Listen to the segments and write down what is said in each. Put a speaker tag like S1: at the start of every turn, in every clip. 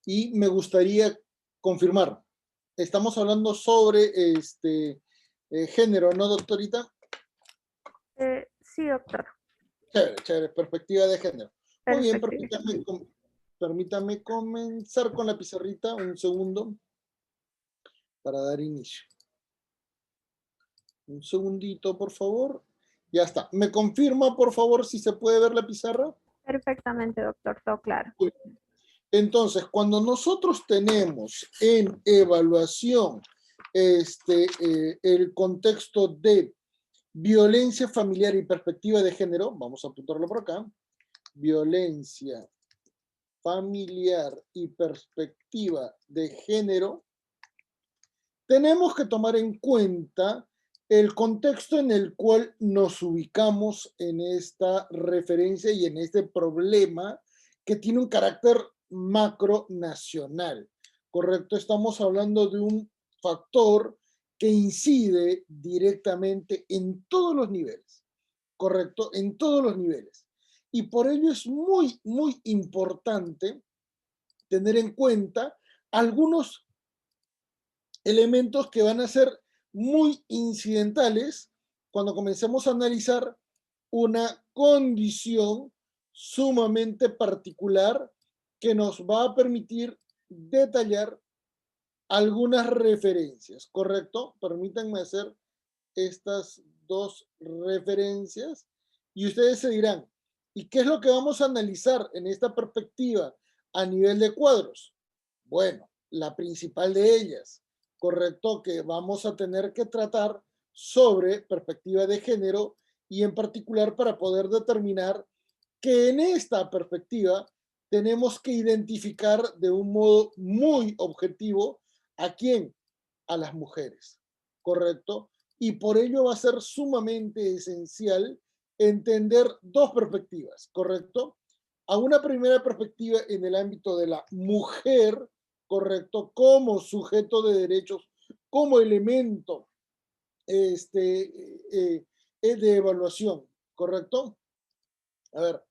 S1: y me gustaría confirmar. Estamos hablando sobre género, ¿no, doctorita?
S2: Sí, doctor.
S1: Chévere, chévere, perspectiva de género. Muy bien,
S2: Perfecto.
S1: permítame comenzar con la pizarrita, un segundo, para dar inicio. Un segundito, por favor. Ya está. ¿Me confirma, por favor, si se puede ver la pizarra?
S2: Perfectamente, doctor, todo claro.
S1: Entonces, cuando nosotros tenemos en evaluación el contexto de violencia familiar y perspectiva de género, vamos a apuntarlo por acá, violencia familiar y perspectiva de género, tenemos que tomar en cuenta el contexto en el cual nos ubicamos en esta referencia y en este problema que tiene un carácter macronacional, ¿correcto? Estamos hablando de un factor que incide directamente en todos los niveles, ¿correcto? En todos los niveles. Y por ello es muy, muy importante tener en cuenta algunos elementos que van a ser muy incidentales cuando comencemos a analizar una condición sumamente particular que nos va a permitir detallar algunas referencias, ¿correcto? Permítanme hacer estas dos referencias y ustedes se dirán, ¿y qué es lo que vamos a analizar en esta perspectiva a nivel de cuadros? Bueno, la principal de ellas, correcto, que vamos a tener que tratar sobre perspectiva de género y en particular para poder determinar que en esta perspectiva tenemos que identificar de un modo muy objetivo a quién, a las mujeres, ¿correcto? Y por ello va a ser sumamente esencial entender dos perspectivas, ¿correcto? A una primera perspectiva en el ámbito de la mujer, ¿correcto? Como sujeto de derechos, como elemento de evaluación, ¿correcto? A ver,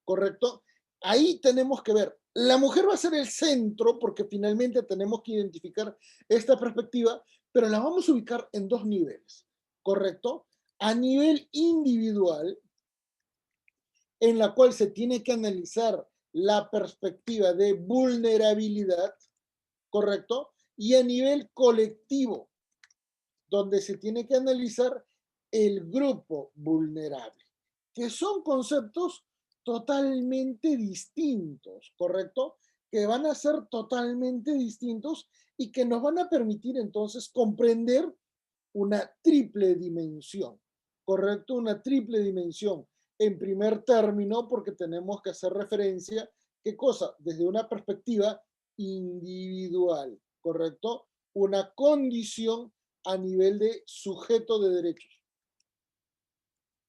S1: ¿correcto? Ahí tenemos que ver, la mujer va a ser el centro porque finalmente tenemos que identificar esta perspectiva, pero la vamos a ubicar en dos niveles, ¿correcto? A nivel individual, en la cual se tiene que analizar la perspectiva de vulnerabilidad, ¿correcto? Y a nivel colectivo, donde se tiene que analizar el grupo vulnerable, que son conceptos totalmente distintos, ¿correcto? Que van a ser totalmente distintos y que nos van a permitir entonces comprender una triple dimensión, ¿correcto? Una triple dimensión. En primer término, porque tenemos que hacer referencia, ¿qué cosa? Desde una perspectiva individual, ¿correcto? Una condición a nivel de sujeto de derechos,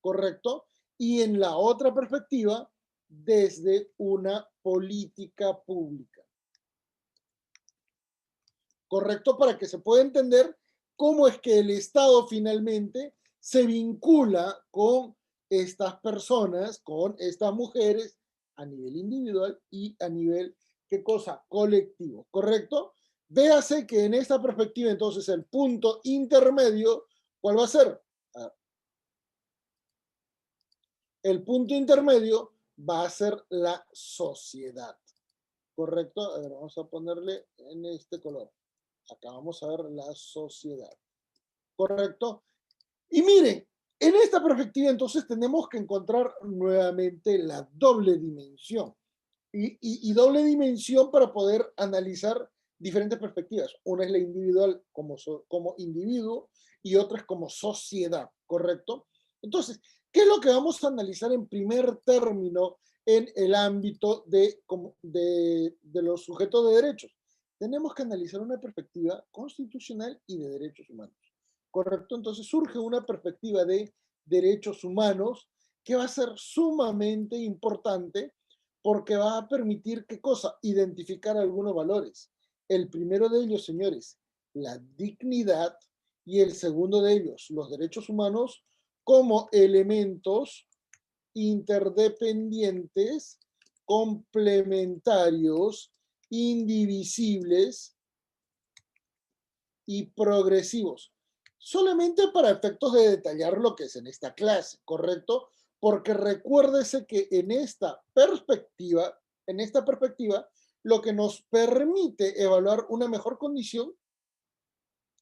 S1: ¿correcto? Y en la otra perspectiva, desde una política pública, ¿correcto? Para que se pueda entender cómo es que el Estado finalmente se vincula con estas personas, con estas mujeres a nivel individual y a nivel, ¿qué cosa? Colectivo, ¿correcto? Véase que en esta perspectiva entonces el punto intermedio, ¿cuál va a ser? El punto intermedio va a ser la sociedad, ¿correcto? A ver, vamos a ponerle en este color. Acá vamos a ver la sociedad, ¿correcto? Y miren, en esta perspectiva entonces tenemos que encontrar nuevamente la doble dimensión. Y doble dimensión para poder analizar diferentes perspectivas. Una es la individual como individuo y otra es como sociedad, ¿correcto? Entonces, ¿qué es lo que vamos a analizar en primer término en el ámbito de los sujetos de derechos? Tenemos que analizar una perspectiva constitucional y de derechos humanos, ¿correcto? Entonces surge una perspectiva de derechos humanos que va a ser sumamente importante porque va a permitir, ¿qué cosa? Identificar algunos valores. El primero de ellos, señores, la dignidad, y el segundo de ellos, los derechos humanos, como elementos interdependientes, complementarios, indivisibles y progresivos. Solamente para efectos de detallar lo que es en esta clase, ¿correcto? Porque recuérdese que en esta perspectiva, lo que nos permite evaluar una mejor condición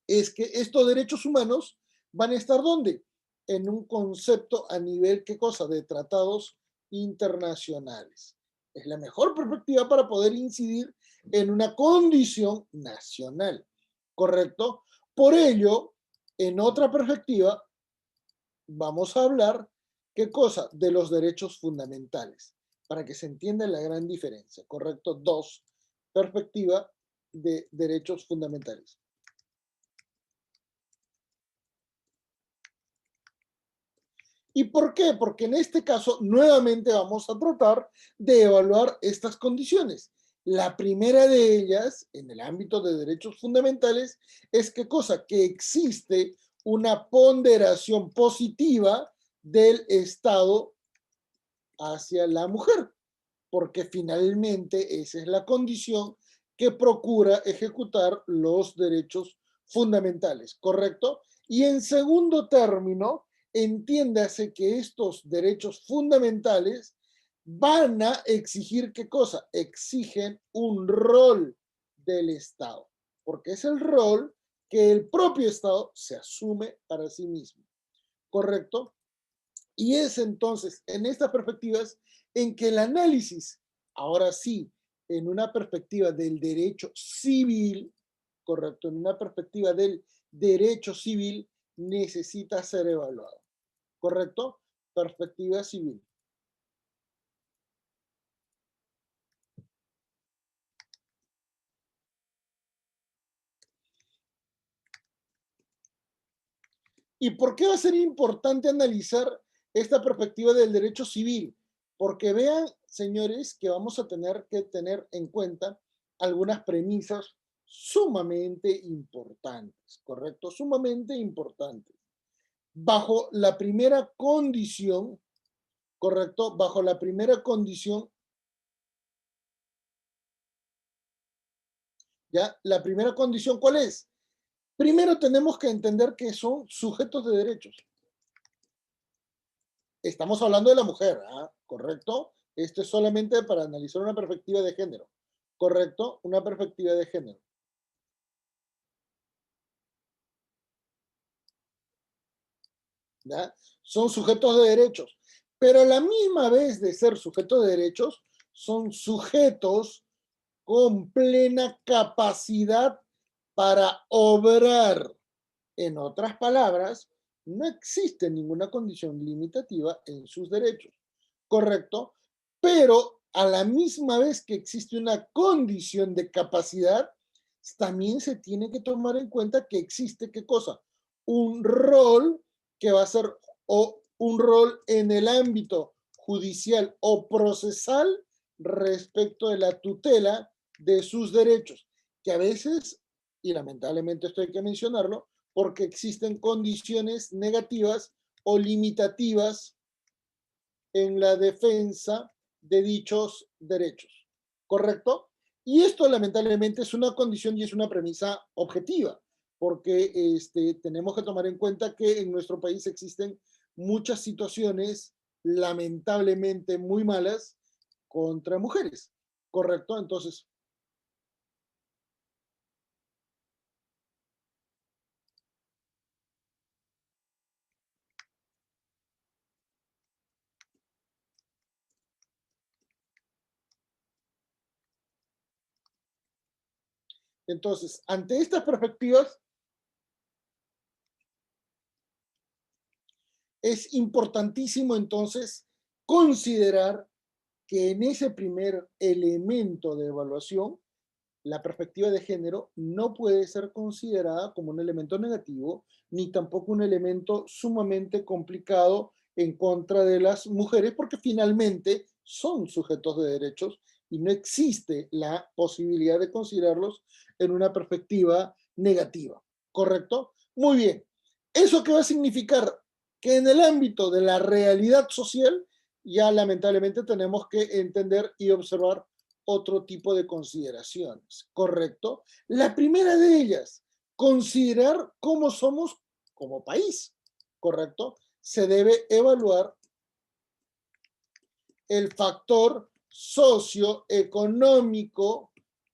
S1: es que estos derechos humanos van a estar ¿dónde? En un concepto a nivel, ¿qué cosa? De tratados internacionales. Es la mejor perspectiva para poder incidir en una condición nacional, ¿correcto? Por ello, en otra perspectiva, vamos a hablar, ¿qué cosa? De los derechos fundamentales, para que se entienda la gran diferencia, ¿correcto? Dos, perspectiva de derechos fundamentales. ¿Y por qué? Porque en este caso nuevamente vamos a tratar de evaluar estas condiciones. La primera de ellas, en el ámbito de derechos fundamentales, es ¿qué cosa? Que existe una ponderación positiva del Estado hacia la mujer, porque finalmente esa es la condición que procura ejecutar los derechos fundamentales, ¿correcto? Y en segundo término, entiéndase que estos derechos fundamentales van a exigir ¿qué cosa? Exigen un rol del Estado, porque es el rol que el propio Estado se asume para sí mismo, ¿correcto? Y es entonces en estas perspectivas en que el análisis, ahora sí, en una perspectiva del derecho civil, correcto, en una perspectiva del derecho civil, necesita ser evaluado, correcto, perspectiva civil. ¿Y por qué va a ser importante analizar esta perspectiva del derecho civil? Porque vean, señores, que vamos a tener que tener en cuenta algunas premisas sumamente importantes, ¿correcto? Sumamente importantes. Bajo la primera condición, ¿correcto? Bajo la primera condición, ¿ya? La primera condición, ¿cuál es? Primero tenemos que entender que son sujetos de derechos. Estamos hablando de la mujer, ¿ah? ¿Correcto? Esto es solamente para analizar una perspectiva de género, ¿correcto? Una perspectiva de género. ¿Ya? Son sujetos de derechos, pero a la misma vez de ser sujetos de derechos, son sujetos con plena capacidad para obrar. En otras palabras, no existe ninguna condición limitativa en sus derechos, ¿correcto? Pero a la misma vez que existe una condición de capacidad, también se tiene que tomar en cuenta que existe, ¿qué cosa? Un rol que va a ser o un rol en el ámbito judicial o procesal respecto de la tutela de sus derechos, que a veces, y lamentablemente esto hay que mencionarlo, porque existen condiciones negativas o limitativas en la defensa de dichos derechos, ¿correcto? Y esto lamentablemente es una condición y es una premisa objetiva, porque tenemos que tomar en cuenta que en nuestro país existen muchas situaciones lamentablemente muy malas contra mujeres, ¿correcto? Entonces, ante estas perspectivas, es importantísimo entonces considerar que en ese primer elemento de evaluación, la perspectiva de género no puede ser considerada como un elemento negativo, ni tampoco un elemento sumamente complicado en contra de las mujeres, porque finalmente son sujetos de derechos y no existe la posibilidad de considerarlos en una perspectiva negativa, ¿correcto? Muy bien. ¿Eso qué va a significar? Que en el ámbito de la realidad social ya lamentablemente tenemos que entender y observar otro tipo de consideraciones, ¿correcto? La primera de ellas, considerar cómo somos como país, ¿correcto? Se debe evaluar el factor socioeconómico,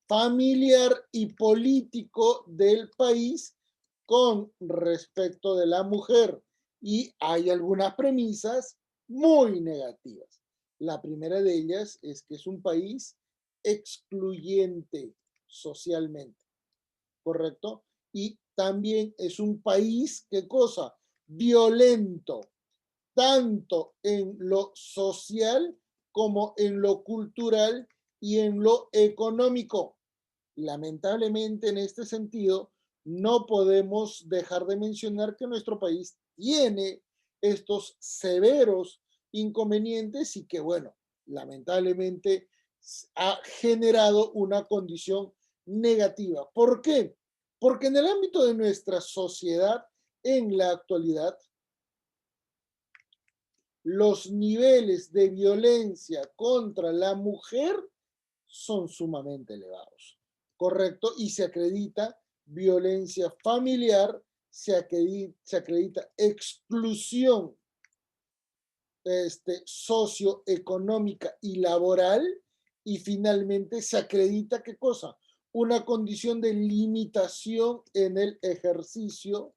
S1: familiar y político del país con respecto de la mujer. Y hay algunas premisas muy negativas. La primera de ellas es que es un país excluyente socialmente, ¿correcto? Y también es un país, ¿qué cosa? Violento, tanto en lo social como en lo cultural y en lo económico. Lamentablemente, en este sentido, no podemos dejar de mencionar que nuestro país tiene estos severos inconvenientes y que, bueno, lamentablemente ha generado una condición negativa. ¿Por qué? Porque en el ámbito de nuestra sociedad, en la actualidad, los niveles de violencia contra la mujer son sumamente elevados, ¿correcto? Y se acredita violencia familiar, se acredita exclusión socioeconómica y laboral, y finalmente se acredita, ¿qué cosa? Una condición de limitación en el ejercicio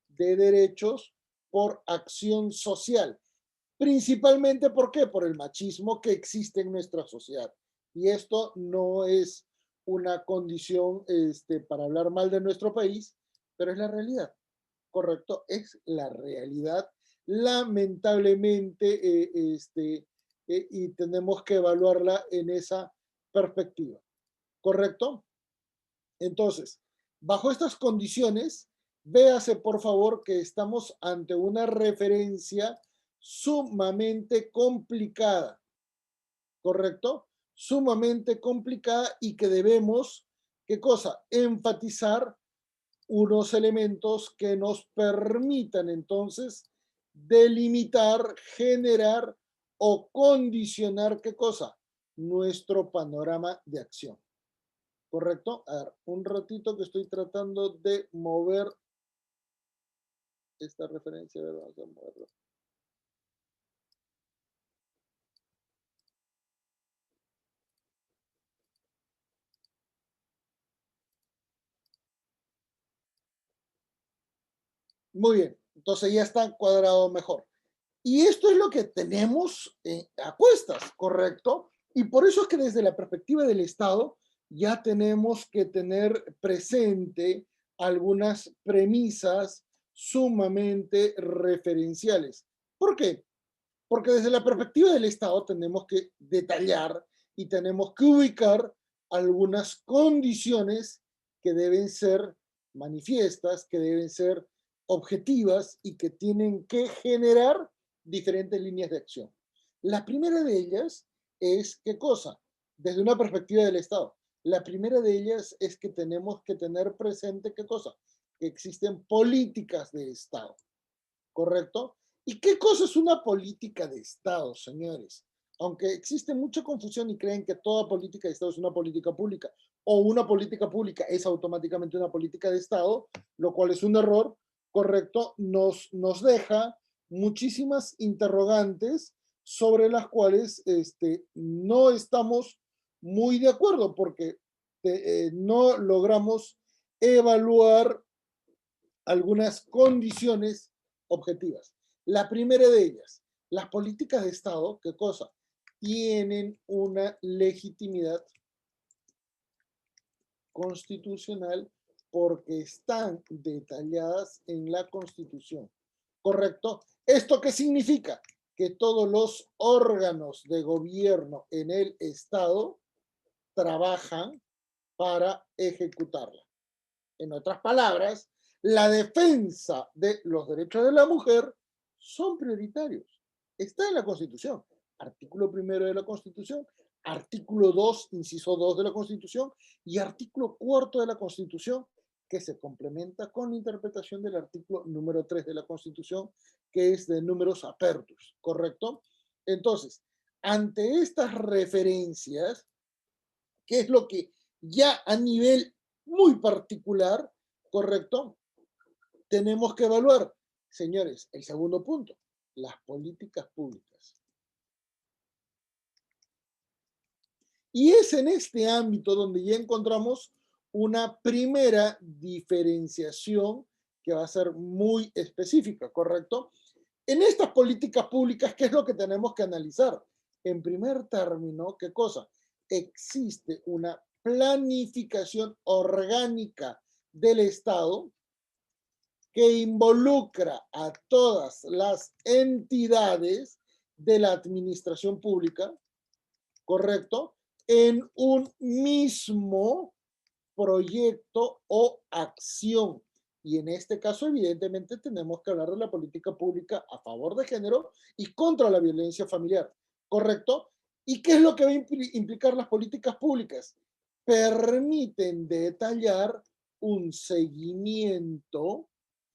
S1: de derechos por acción social. Principalmente, ¿por qué? Por el machismo que existe en nuestra sociedad. Y esto no es una condición para hablar mal de nuestro país, pero es la realidad, ¿correcto? Es la realidad, lamentablemente, y tenemos que evaluarla en esa perspectiva, ¿correcto? Entonces, bajo estas condiciones, véase por favor que estamos ante una referencia sumamente complicada, ¿correcto? Sumamente complicada y que debemos, ¿qué cosa? Enfatizar unos elementos que nos permitan entonces delimitar, generar o condicionar, ¿qué cosa? Nuestro panorama de acción. ¿Correcto? A ver, un ratito que estoy tratando de mover esta referencia. A ver, vamos a moverlo. Muy bien, entonces ya está cuadrado mejor. Y esto es lo que tenemos a cuestas, ¿correcto? Y por eso es que desde la perspectiva del Estado ya tenemos que tener presente algunas premisas sumamente referenciales. ¿Por qué? Porque desde la perspectiva del Estado tenemos que detallar y tenemos que ubicar algunas condiciones que deben ser manifiestas, que deben ser objetivas y que tienen que generar diferentes líneas de acción. La primera de ellas es, ¿qué cosa? Desde una perspectiva del Estado. La primera de ellas es que tenemos que tener presente, ¿qué cosa? Que existen políticas de Estado, ¿correcto? ¿Y qué cosa es una política de Estado, señores? Aunque existe mucha confusión y creen que toda política de Estado es una política pública o una política pública es automáticamente una política de Estado, lo cual es un error, correcto, nos deja muchísimas interrogantes sobre las cuales no estamos muy de acuerdo porque no logramos evaluar algunas condiciones objetivas. La primera de ellas, las políticas de Estado, ¿qué cosa? Tienen una legitimidad constitucional porque están detalladas en la Constitución. ¿Correcto? ¿Esto qué significa? Que todos los órganos de gobierno en el Estado trabajan para ejecutarla. En otras palabras, la defensa de los derechos de la mujer son prioritarios. Está en la Constitución. Artículo primero de la Constitución, artículo 2, inciso 2 de la Constitución y artículo 4 de la Constitución, que se complementa con la interpretación del artículo número 3 de la Constitución, que es de numerus apertus, ¿correcto? Entonces, ante estas referencias, ¿qué es lo que ya a nivel muy particular, ¿correcto? Tenemos que evaluar, señores, el segundo punto, las políticas públicas. Y es en este ámbito donde ya encontramos una primera diferenciación que va a ser muy específica, ¿correcto? En estas políticas públicas, ¿qué es lo que tenemos que analizar? En primer término, ¿qué cosa? Existe una planificación orgánica del Estado que involucra a todas las entidades de la administración pública, ¿correcto? En un mismo proyecto o acción. Y en este caso, evidentemente, tenemos que hablar de la política pública a favor de género y contra la violencia familiar, ¿correcto? ¿Y qué es lo que va a implicar las políticas públicas? Permiten detallar un seguimiento,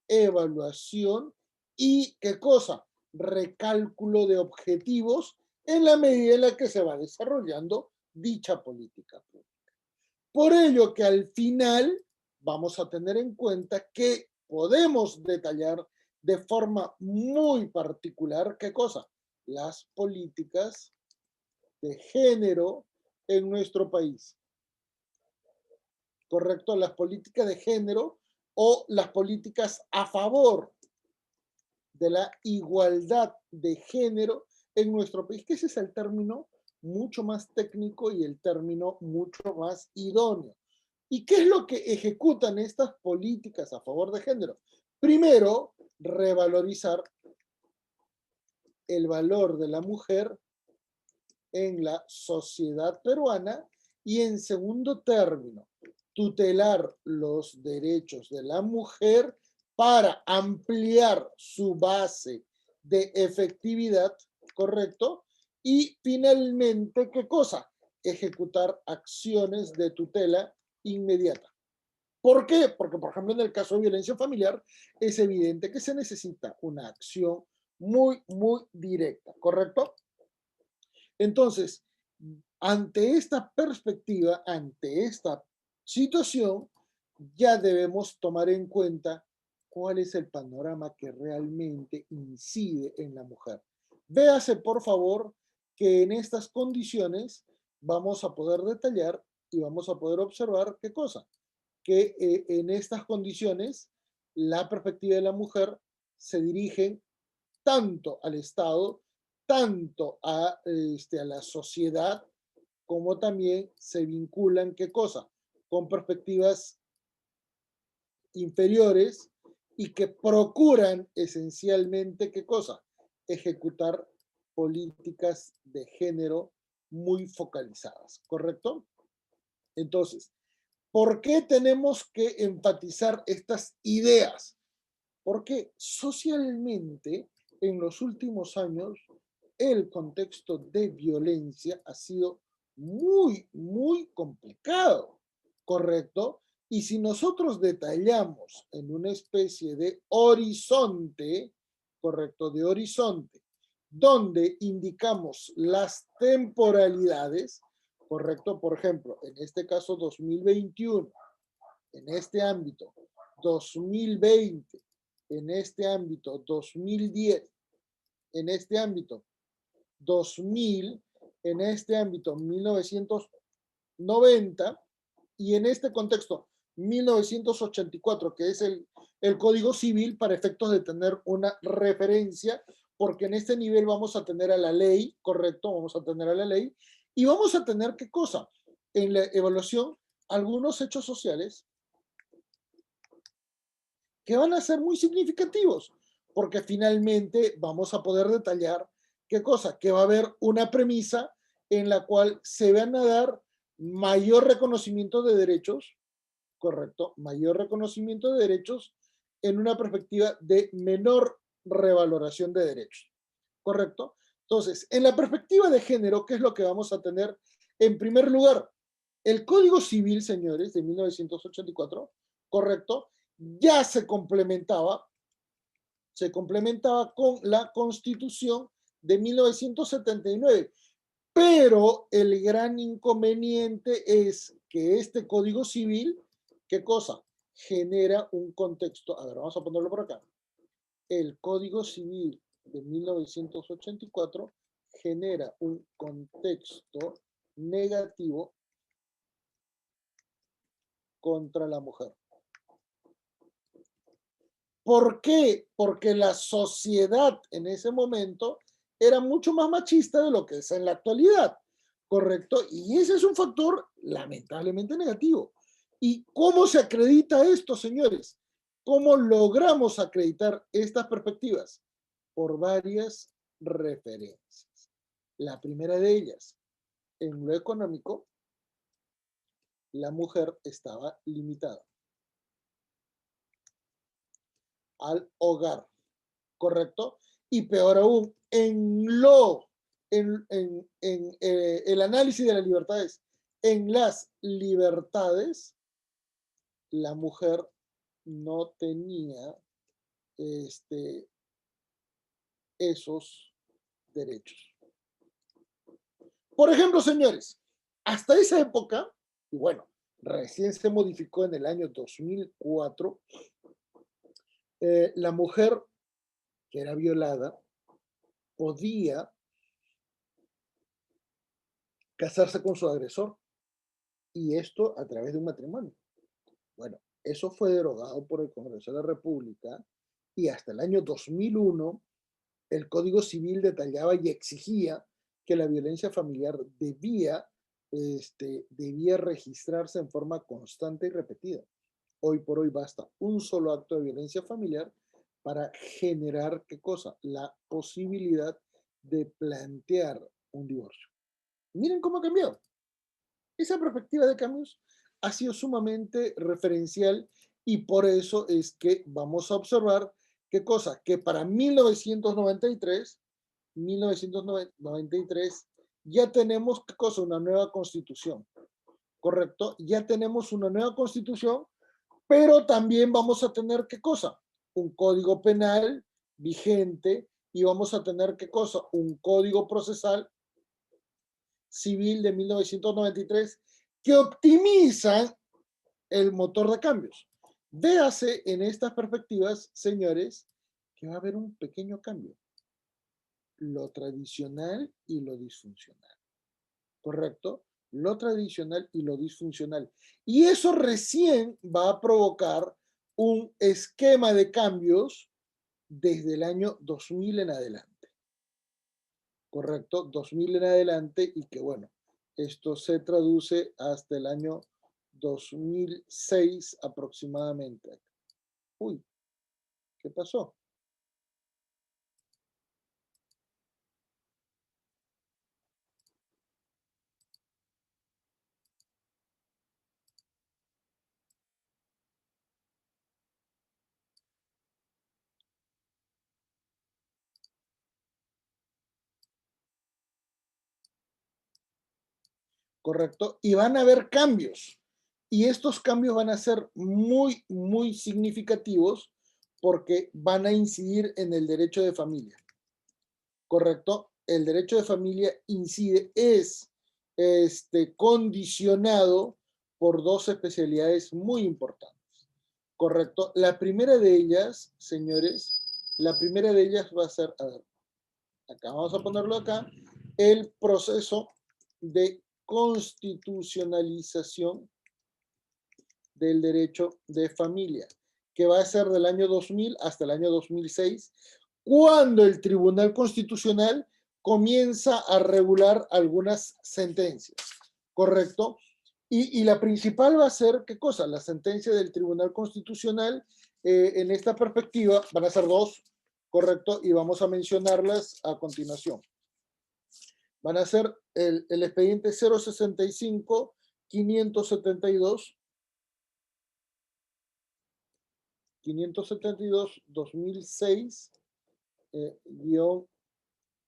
S1: evaluación y, ¿qué cosa? Recálculo de objetivos en la medida en la que se va desarrollando dicha política pública. Por ello que al final vamos a tener en cuenta que podemos detallar de forma muy particular, ¿qué cosa? Las políticas de género en nuestro país. ¿Correcto? Las políticas de género o las políticas a favor de la igualdad de género en nuestro país, que ese es el término mucho más técnico y el término mucho más idóneo. ¿Y qué es lo que ejecutan estas políticas a favor de género? Primero, revalorizar el valor de la mujer en la sociedad peruana y en segundo término, tutelar los derechos de la mujer para ampliar su base de efectividad, ¿correcto? Y finalmente, ¿qué cosa? Ejecutar acciones de tutela inmediata. ¿Por qué? Porque, por ejemplo, en el caso de violencia familiar, es evidente que se necesita una acción muy directa, ¿correcto? Entonces, ante esta perspectiva, ante esta situación, ya debemos tomar en cuenta cuál es el panorama que realmente incide en la mujer. Véase, por favor, que en estas condiciones vamos a poder detallar y vamos a poder observar qué cosa, que en estas condiciones la perspectiva de la mujer se dirige tanto al Estado, tanto a la sociedad, como también se vinculan, ¿qué cosa? Con perspectivas inferiores y que procuran esencialmente, ¿qué cosa? Ejecutar políticas de género muy focalizadas, ¿correcto? Entonces, ¿por qué tenemos que enfatizar estas ideas? Porque socialmente, en los últimos años, el contexto de violencia ha sido muy complicado, ¿correcto? Y si nosotros detallamos en una especie de horizonte, ¿correcto? De horizonte, donde indicamos las temporalidades, ¿correcto? Por ejemplo, en este caso 2021, en este ámbito, 2020, en este ámbito, 2010, en este ámbito, 2000, en este ámbito, 1990, y en este contexto, 1984, que es el Código Civil para efectos de tener una referencia, porque en este nivel vamos a tener a la ley, correcto, vamos a tener a la ley, y vamos a tener, ¿qué cosa? En la evaluación, algunos hechos sociales que van a ser muy significativos, porque finalmente vamos a poder detallar qué cosa, que va a haber una premisa en la cual se van a dar mayor reconocimiento de derechos, correcto, mayor reconocimiento de derechos en una perspectiva de menor revaloración de derechos, correcto. Entonces, en la perspectiva de género, ¿qué es lo que vamos a tener En primer lugar, el Código Civil, señores, de 1984, correcto, ya se complementaba con la Constitución de 1979. Pero el gran inconveniente es que este Código Civil, ¿qué cosa? Genera un contexto. A ver, vamos a ponerlo por acá. El Código Civil de 1984 genera un contexto negativo contra la mujer. ¿Por qué? Porque la sociedad en ese momento era mucho más machista de lo que es en la actualidad, ¿correcto? Y ese es un factor lamentablemente negativo. ¿Y cómo se acredita esto, señores? ¿Cómo logramos acreditar estas perspectivas? Por varias referencias. La primera de ellas, en lo económico, la mujer estaba limitada al hogar, ¿correcto? Y peor aún, el análisis de las libertades, en las libertades, la mujer no tenía esos derechos. Por ejemplo, señores, hasta esa época, y bueno, recién se modificó en el año 2004, la mujer que era violada podía casarse con su agresor, y esto a través de un matrimonio. Bueno, eso fue derogado por el Congreso de la República y hasta el año 2001 el Código Civil detallaba y exigía que la violencia familiar debía registrarse en forma constante y repetida. Hoy por hoy basta un solo acto de violencia familiar para generar, ¿qué cosa? La posibilidad de plantear un divorcio. Miren cómo ha cambiado. Esa perspectiva de cambios ha sido sumamente referencial y por eso es que vamos a observar qué cosa, que para 1993 ya tenemos qué cosa, una nueva constitución, ¿correcto? Ya tenemos una nueva constitución, pero también vamos a tener qué cosa, un código penal vigente y vamos a tener qué cosa, un código procesal civil de 1993 que optimizan el motor de cambios. Véase en estas perspectivas, señores, que va a haber un pequeño cambio. Lo tradicional y lo disfuncional. ¿Correcto? Lo tradicional y lo disfuncional. Y eso recién va a provocar un esquema de cambios desde el año 2000 en adelante. ¿Correcto? 2000 en adelante y que bueno, esto se traduce hasta el año 2006 aproximadamente. Uy, ¿qué pasó? ¿Correcto? Y van a haber cambios. Y estos cambios van a ser muy, muy significativos porque van a incidir en el derecho de familia. ¿Correcto? El derecho de familia incide, es condicionado por dos especialidades muy importantes. ¿Correcto? La primera de ellas, señores, la primera de ellas va a ser, a ver, acá vamos a ponerlo acá, el proceso de constitucionalización del derecho de familia, que va a ser del año 2000 hasta el año 2006, cuando el Tribunal Constitucional comienza a regular algunas sentencias, ¿correcto? Y la principal va a ser, ¿qué cosa? La sentencia del Tribunal Constitucional, en esta perspectiva, van a ser dos, ¿correcto? Y vamos a mencionarlas a continuación. Van a ser el expediente 065 572 572-2006, guión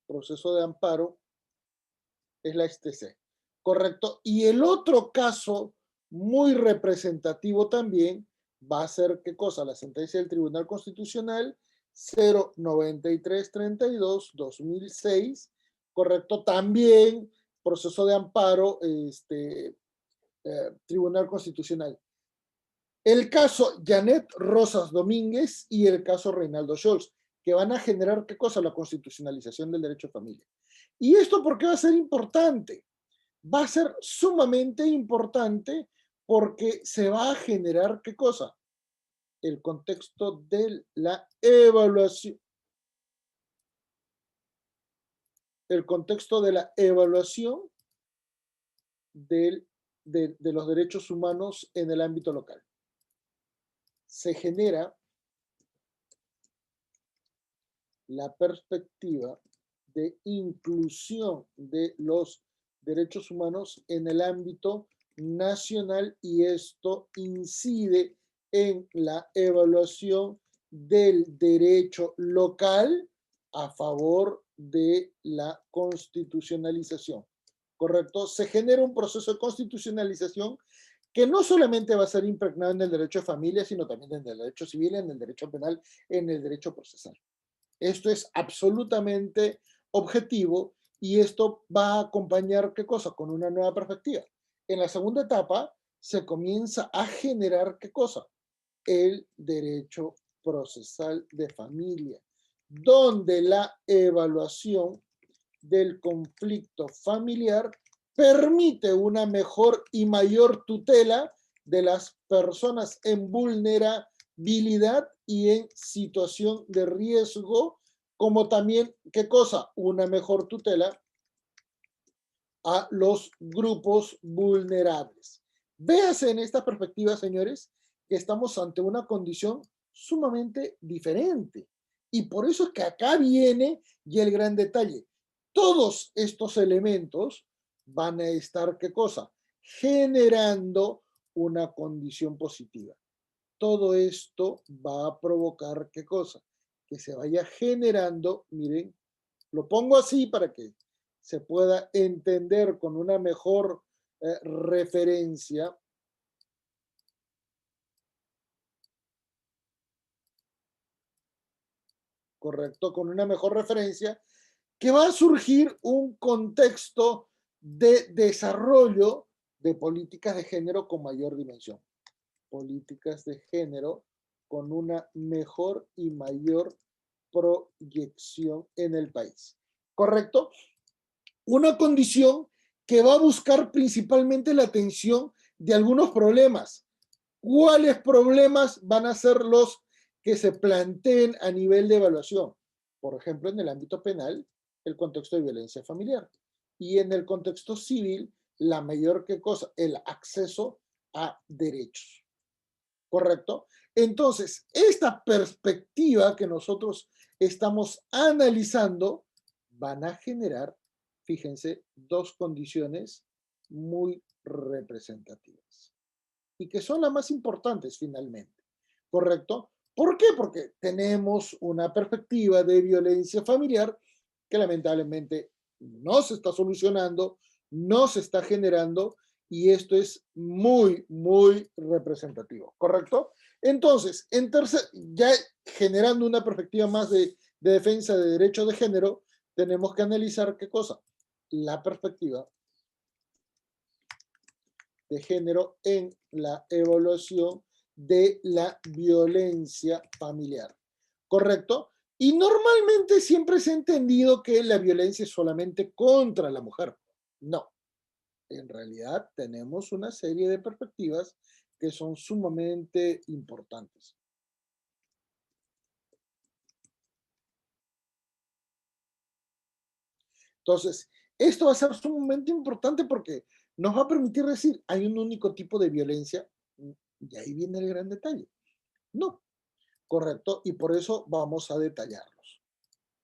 S1: proceso de amparo, es la STC. ¿correcto? Y el otro caso muy representativo también va a ser, ¿qué cosa? La sentencia del Tribunal Constitucional 09332-2006, ¿correcto? También proceso de amparo, Tribunal Constitucional. El caso Janet Rosas Domínguez y el caso Reinaldo Scholz, que van a generar, ¿qué cosa? La constitucionalización del derecho a familia. ¿Y esto por qué va a ser importante? Va a ser sumamente importante porque se va a generar, ¿qué cosa? El contexto de la evaluación. El contexto de la evaluación de los derechos humanos en el ámbito local. Se genera la perspectiva de inclusión de los derechos humanos en el ámbito nacional y esto incide en la evaluación del derecho local a favor de la constitucionalización. ¿Correcto? Se genera un proceso de constitucionalización que no solamente va a ser impregnado en el derecho de familia, sino también en el derecho civil, en el derecho penal, en el derecho procesal. Esto es absolutamente objetivo y esto va a acompañar, ¿qué cosa? Con una nueva perspectiva. En la segunda etapa se comienza a generar, ¿qué cosa? El derecho procesal de familia, donde la evaluación del conflicto familiar permite una mejor y mayor tutela de las personas en vulnerabilidad y en situación de riesgo, como también, ¿qué cosa? Una mejor tutela a los grupos vulnerables. Véase en esta perspectiva, señores, que estamos ante una condición sumamente diferente. Y por eso es que acá viene y el gran detalle. Todos estos elementos van a estar, ¿qué cosa? Generando una condición positiva. Todo esto va a provocar, ¿qué cosa? Que se vaya generando, miren, lo pongo así para que se pueda entender con una mejor referencia. Correcto, con una mejor referencia, que va a surgir un contexto de desarrollo de políticas de género con mayor dimensión. Políticas de género con una mejor y mayor proyección en el país. ¿Correcto? Una condición que va a buscar principalmente la atención de algunos problemas. ¿Cuáles problemas van a ser los que se planteen a nivel de evaluación? Por ejemplo, en el ámbito penal, el contexto de violencia familiar. Y en el contexto civil, la mayor que cosa, el acceso a derechos. ¿Correcto? Entonces, esta perspectiva que nosotros estamos analizando van a generar, fíjense, dos condiciones muy representativas y que son las más importantes finalmente. ¿Correcto? ¿Por qué? Porque tenemos una perspectiva de violencia familiar que lamentablemente no se está solucionando, no se está generando y esto es muy, muy representativo, ¿correcto? Entonces, ya generando una perspectiva más de defensa de derechos de género, tenemos que analizar qué cosa, la perspectiva de género en la evaluación de la violencia familiar, ¿correcto? Y normalmente siempre se ha entendido que la violencia es solamente contra la mujer. No, en realidad tenemos una serie de perspectivas que son sumamente importantes. Entonces, esto va a ser sumamente importante porque nos va a permitir decir, hay un único tipo de violencia, y ahí viene el gran detalle. No, correcto, y por eso vamos a detallarlos,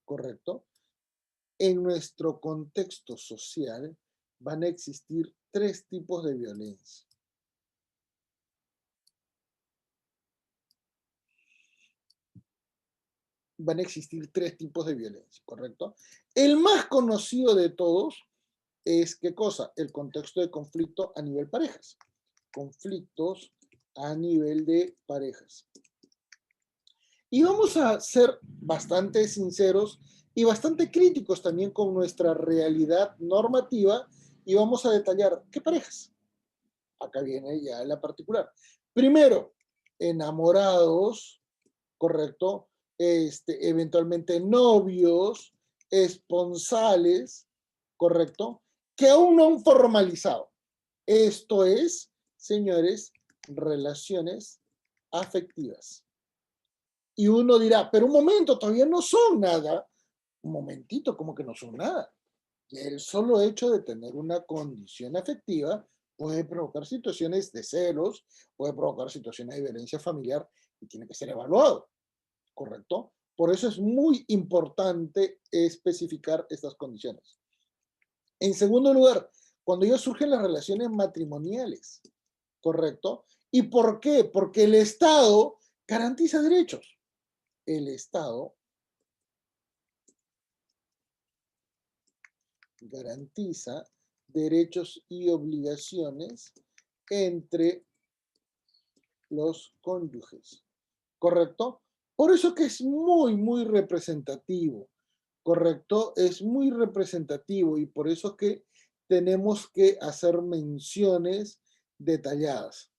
S1: correcto. En nuestro contexto social van a existir tres tipos de violencia. Van a existir tres tipos de violencia, ¿correcto? El más conocido de todos es, ¿qué cosa? El contexto de conflicto a nivel parejas. Conflictos a nivel de parejas. Y vamos a ser bastante sinceros y bastante críticos también con nuestra realidad normativa y vamos a detallar qué parejas. Acá viene ya la particular. Primero, enamorados, ¿correcto? Eventualmente novios, esponsales, ¿correcto? Que aún no han formalizado. Esto es, señores, relaciones afectivas. Y uno dirá, pero un momento, todavía no son nada. Un momentito, como que no son nada. Y el solo hecho de tener una condición afectiva puede provocar situaciones de celos, puede provocar situaciones de violencia familiar y tiene que ser evaluado, ¿correcto? Por eso es muy importante especificar estas condiciones. En segundo lugar, cuando ya surgen las relaciones matrimoniales, ¿correcto? ¿Y por qué? Porque el Estado garantiza derechos. El Estado garantiza derechos y obligaciones entre los cónyuges, ¿correcto? Por eso que es muy, muy representativo, ¿correcto? Es muy representativo y por eso que tenemos que hacer menciones detalladas.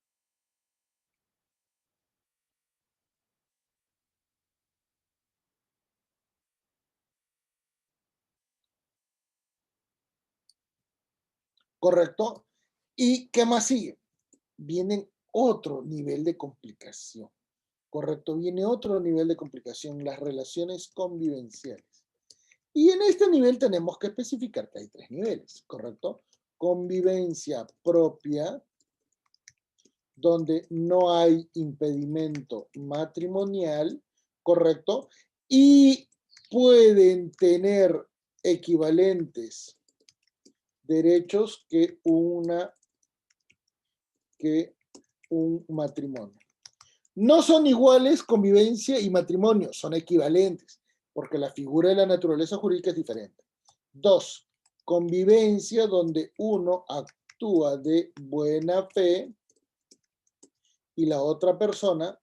S1: ¿Correcto? ¿Y qué más sigue? Viene otro nivel de complicación, ¿correcto? Viene otro nivel de complicación, las relaciones convivenciales. Y en este nivel tenemos que especificar que hay tres niveles, ¿correcto? Convivencia propia, donde no hay impedimento matrimonial, ¿correcto? Y pueden tener equivalentes derechos que un matrimonio. No son iguales convivencia y matrimonio, son equivalentes, porque la figura de la naturaleza jurídica es diferente. Dos, convivencia donde uno actúa de buena fe y la otra persona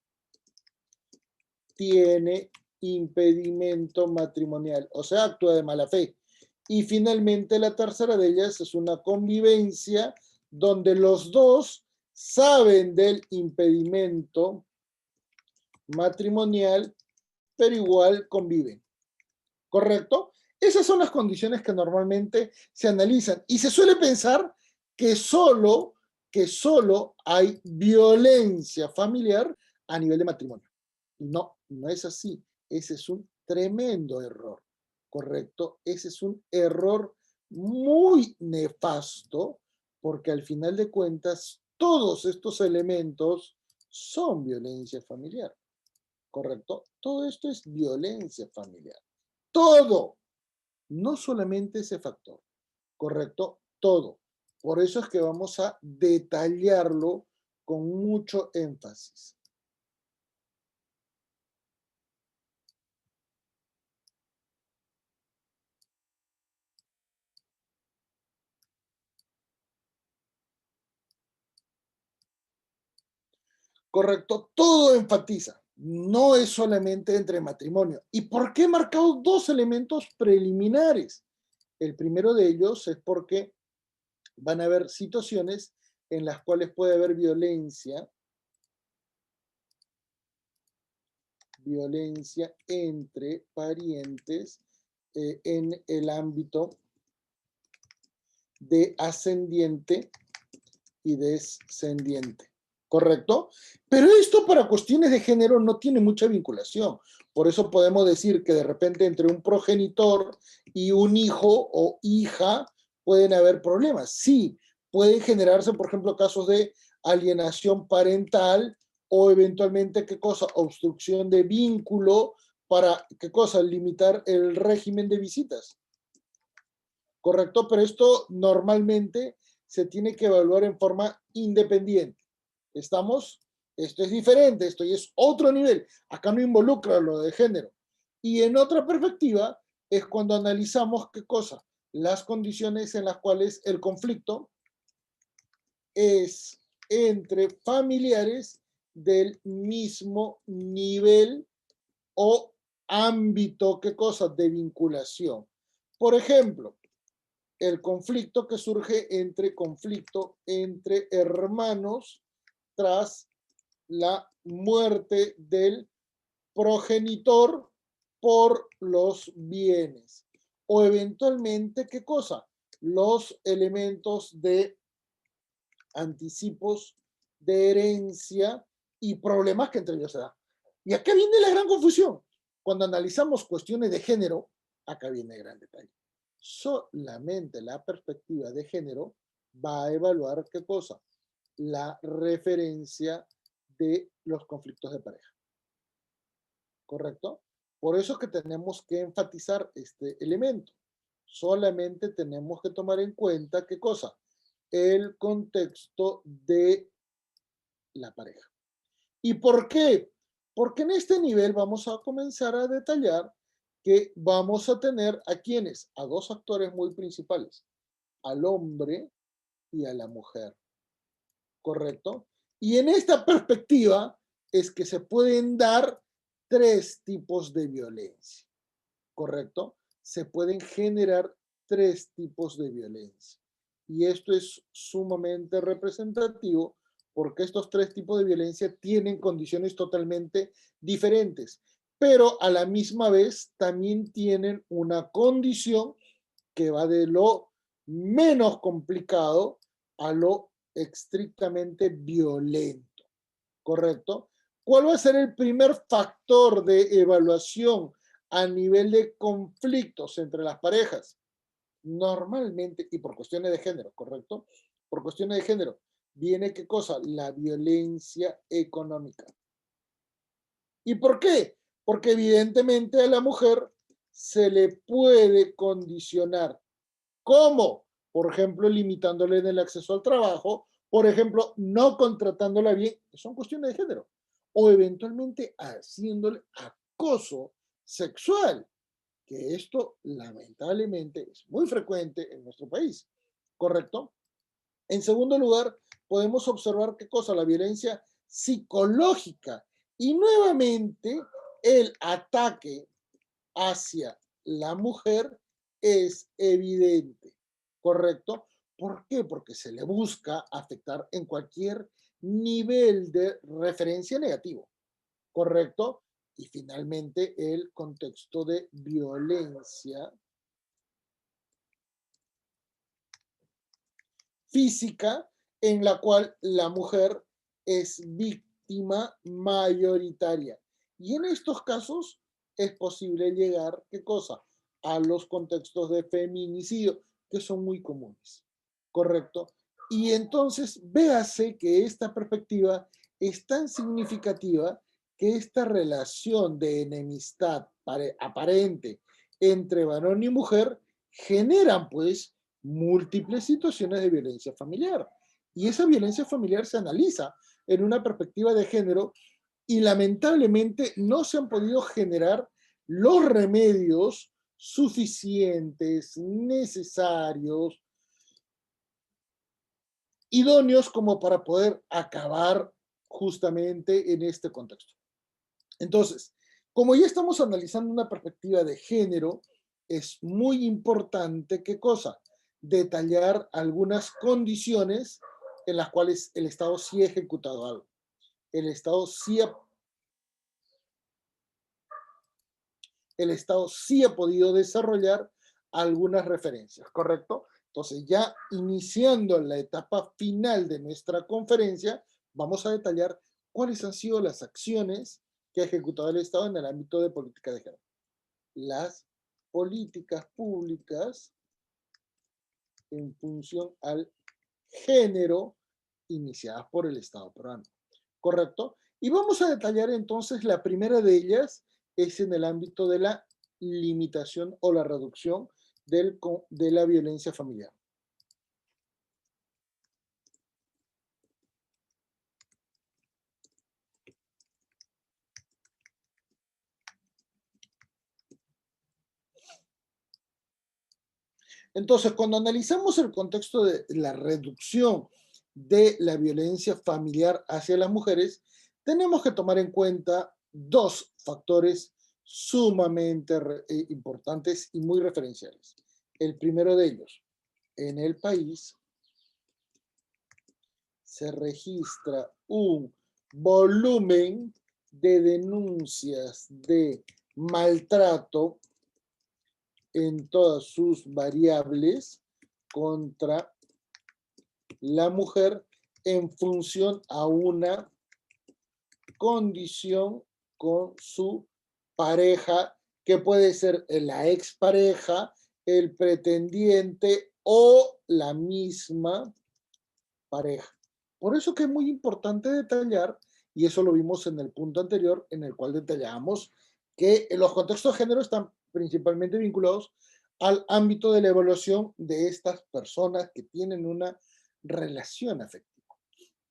S1: tiene impedimento matrimonial, o sea, actúa de mala fe. Y finalmente la tercera de ellas es una convivencia donde los dos saben del impedimento matrimonial, pero igual conviven. ¿Correcto? Esas son las condiciones que normalmente se analizan y se suele pensar que solo hay violencia familiar a nivel de matrimonio. No, no es así. Ese es un tremendo error, ¿correcto? Ese es un error muy nefasto porque al final de cuentas todos estos elementos son violencia familiar, ¿correcto? Todo esto es violencia familiar. Todo, no solamente ese factor, ¿correcto? Todo. Por eso es que vamos a detallarlo con mucho énfasis. Correcto, todo enfatiza, no es solamente entre matrimonio. ¿Y por qué he marcado dos elementos preliminares? El primero de ellos es porque van a haber situaciones en las cuales puede haber violencia entre parientes en el ámbito de ascendiente y descendiente. ¿Correcto? Pero esto para cuestiones de género no tiene mucha vinculación. Por eso podemos decir que de repente entre un progenitor y un hijo o hija pueden haber problemas. Sí, pueden generarse, por ejemplo, casos de alienación parental o eventualmente, ¿qué cosa? Obstrucción de vínculo para, ¿qué cosa? Limitar el régimen de visitas. ¿Correcto? Pero esto normalmente se tiene que evaluar en forma independiente. ¿Estamos? Esto es diferente, esto ya es otro nivel. Acá no involucra lo de género. Y en otra perspectiva es cuando analizamos qué cosa, las condiciones en las cuales el conflicto es entre familiares del mismo nivel o ámbito, ¿qué cosa? De vinculación. Por ejemplo, el conflicto que surge entre hermanos tras la muerte del progenitor por los bienes. O eventualmente, ¿qué cosa? Los elementos de anticipos de herencia y problemas que entre ellos se dan. Y acá viene la gran confusión. Cuando analizamos cuestiones de género, acá viene el gran detalle. Solamente la perspectiva de género va a evaluar qué cosa? La referencia de los conflictos de pareja. ¿Correcto? Por eso que tenemos que enfatizar este elemento. Solamente tenemos que tomar en cuenta qué cosa? El contexto de la pareja. ¿Y por qué? Porque en este nivel vamos a comenzar a detallar que vamos a tener a quienes, a dos actores muy principales, al hombre y a la mujer, ¿correcto? Y en esta perspectiva es que se pueden dar tres tipos de violencia, ¿correcto? Se pueden generar tres tipos de violencia. Y esto es sumamente representativo porque estos tres tipos de violencia tienen condiciones totalmente diferentes, pero a la misma vez también tienen una condición que va de lo menos complicado a lo estrictamente violento, ¿correcto? ¿Cuál va a ser el primer factor de evaluación a nivel de conflictos entre las parejas? Normalmente, y por cuestiones de género, ¿correcto? Por cuestiones de género, viene ¿qué cosa? La violencia económica. ¿Y por qué? Porque evidentemente a la mujer se le puede condicionar. ¿Cómo? Por ejemplo, limitándole en el acceso al trabajo, por ejemplo, no contratándola bien, son cuestiones de género, o eventualmente haciéndole acoso sexual, que esto lamentablemente es muy frecuente en nuestro país, ¿correcto? En segundo lugar, podemos observar qué cosa, la violencia psicológica y nuevamente el ataque hacia la mujer es evidente, ¿correcto? ¿Por qué? Porque se le busca afectar en cualquier nivel de referencia negativo, ¿correcto? Y finalmente el contexto de violencia física en la cual la mujer es víctima mayoritaria. Y en estos casos es posible llegar, ¿qué cosa? A los contextos de feminicidio, que son muy comunes, ¿correcto? Y entonces véase que esta perspectiva es tan significativa que esta relación de enemistad aparente entre varón y mujer generan pues múltiples situaciones de violencia familiar. Y esa violencia familiar se analiza en una perspectiva de género y lamentablemente no se han podido generar los remedios suficientes, necesarios, idóneos como para poder acabar justamente en este contexto. Entonces, como ya estamos analizando una perspectiva de género, es muy importante, ¿qué cosa? Detallar algunas condiciones en las cuales el Estado sí ha ejecutado algo. El Estado sí ha, el Estado sí ha podido desarrollar algunas referencias, ¿correcto? Entonces, ya iniciando la etapa final de nuestra conferencia, vamos a detallar cuáles han sido las acciones que ha ejecutado el Estado en el ámbito de política de género. Las políticas públicas en función al género iniciadas por el Estado peruano. ¿Correcto? Y vamos a detallar entonces la primera de ellas es en el ámbito de la limitación o la reducción de la violencia familiar. Entonces, cuando analizamos el contexto de la reducción de la violencia familiar hacia las mujeres, tenemos que tomar en cuenta dos factores sumamente importantes y muy referenciales. El primero de ellos, en el país se registra un volumen de denuncias de maltrato en todas sus variables contra la mujer en función a una condición con su pareja, que puede ser la expareja, el pretendiente o la misma pareja. Por eso que es muy importante detallar, y eso lo vimos en el punto anterior, en el cual detallamos que los contextos de género están principalmente vinculados al ámbito de la evaluación de estas personas que tienen una relación afectiva.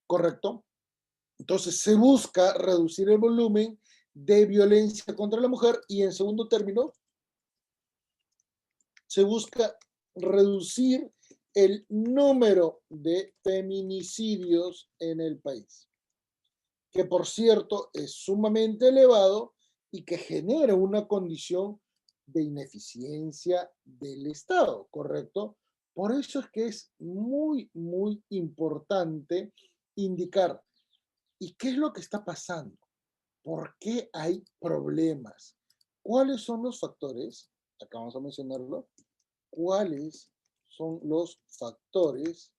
S1: ¿Correcto? Entonces se busca reducir el volumen de violencia contra la mujer y en segundo término se busca reducir el número de feminicidios en el país, que por cierto es sumamente elevado y que genera una condición de ineficiencia del Estado, ¿correcto? Por eso es que es muy, muy importante indicar, ¿y qué es lo que está pasando? ¿Por qué hay problemas? ¿Cuáles son los factores? Acá vamos a mencionarlo. ¿Cuáles son los factores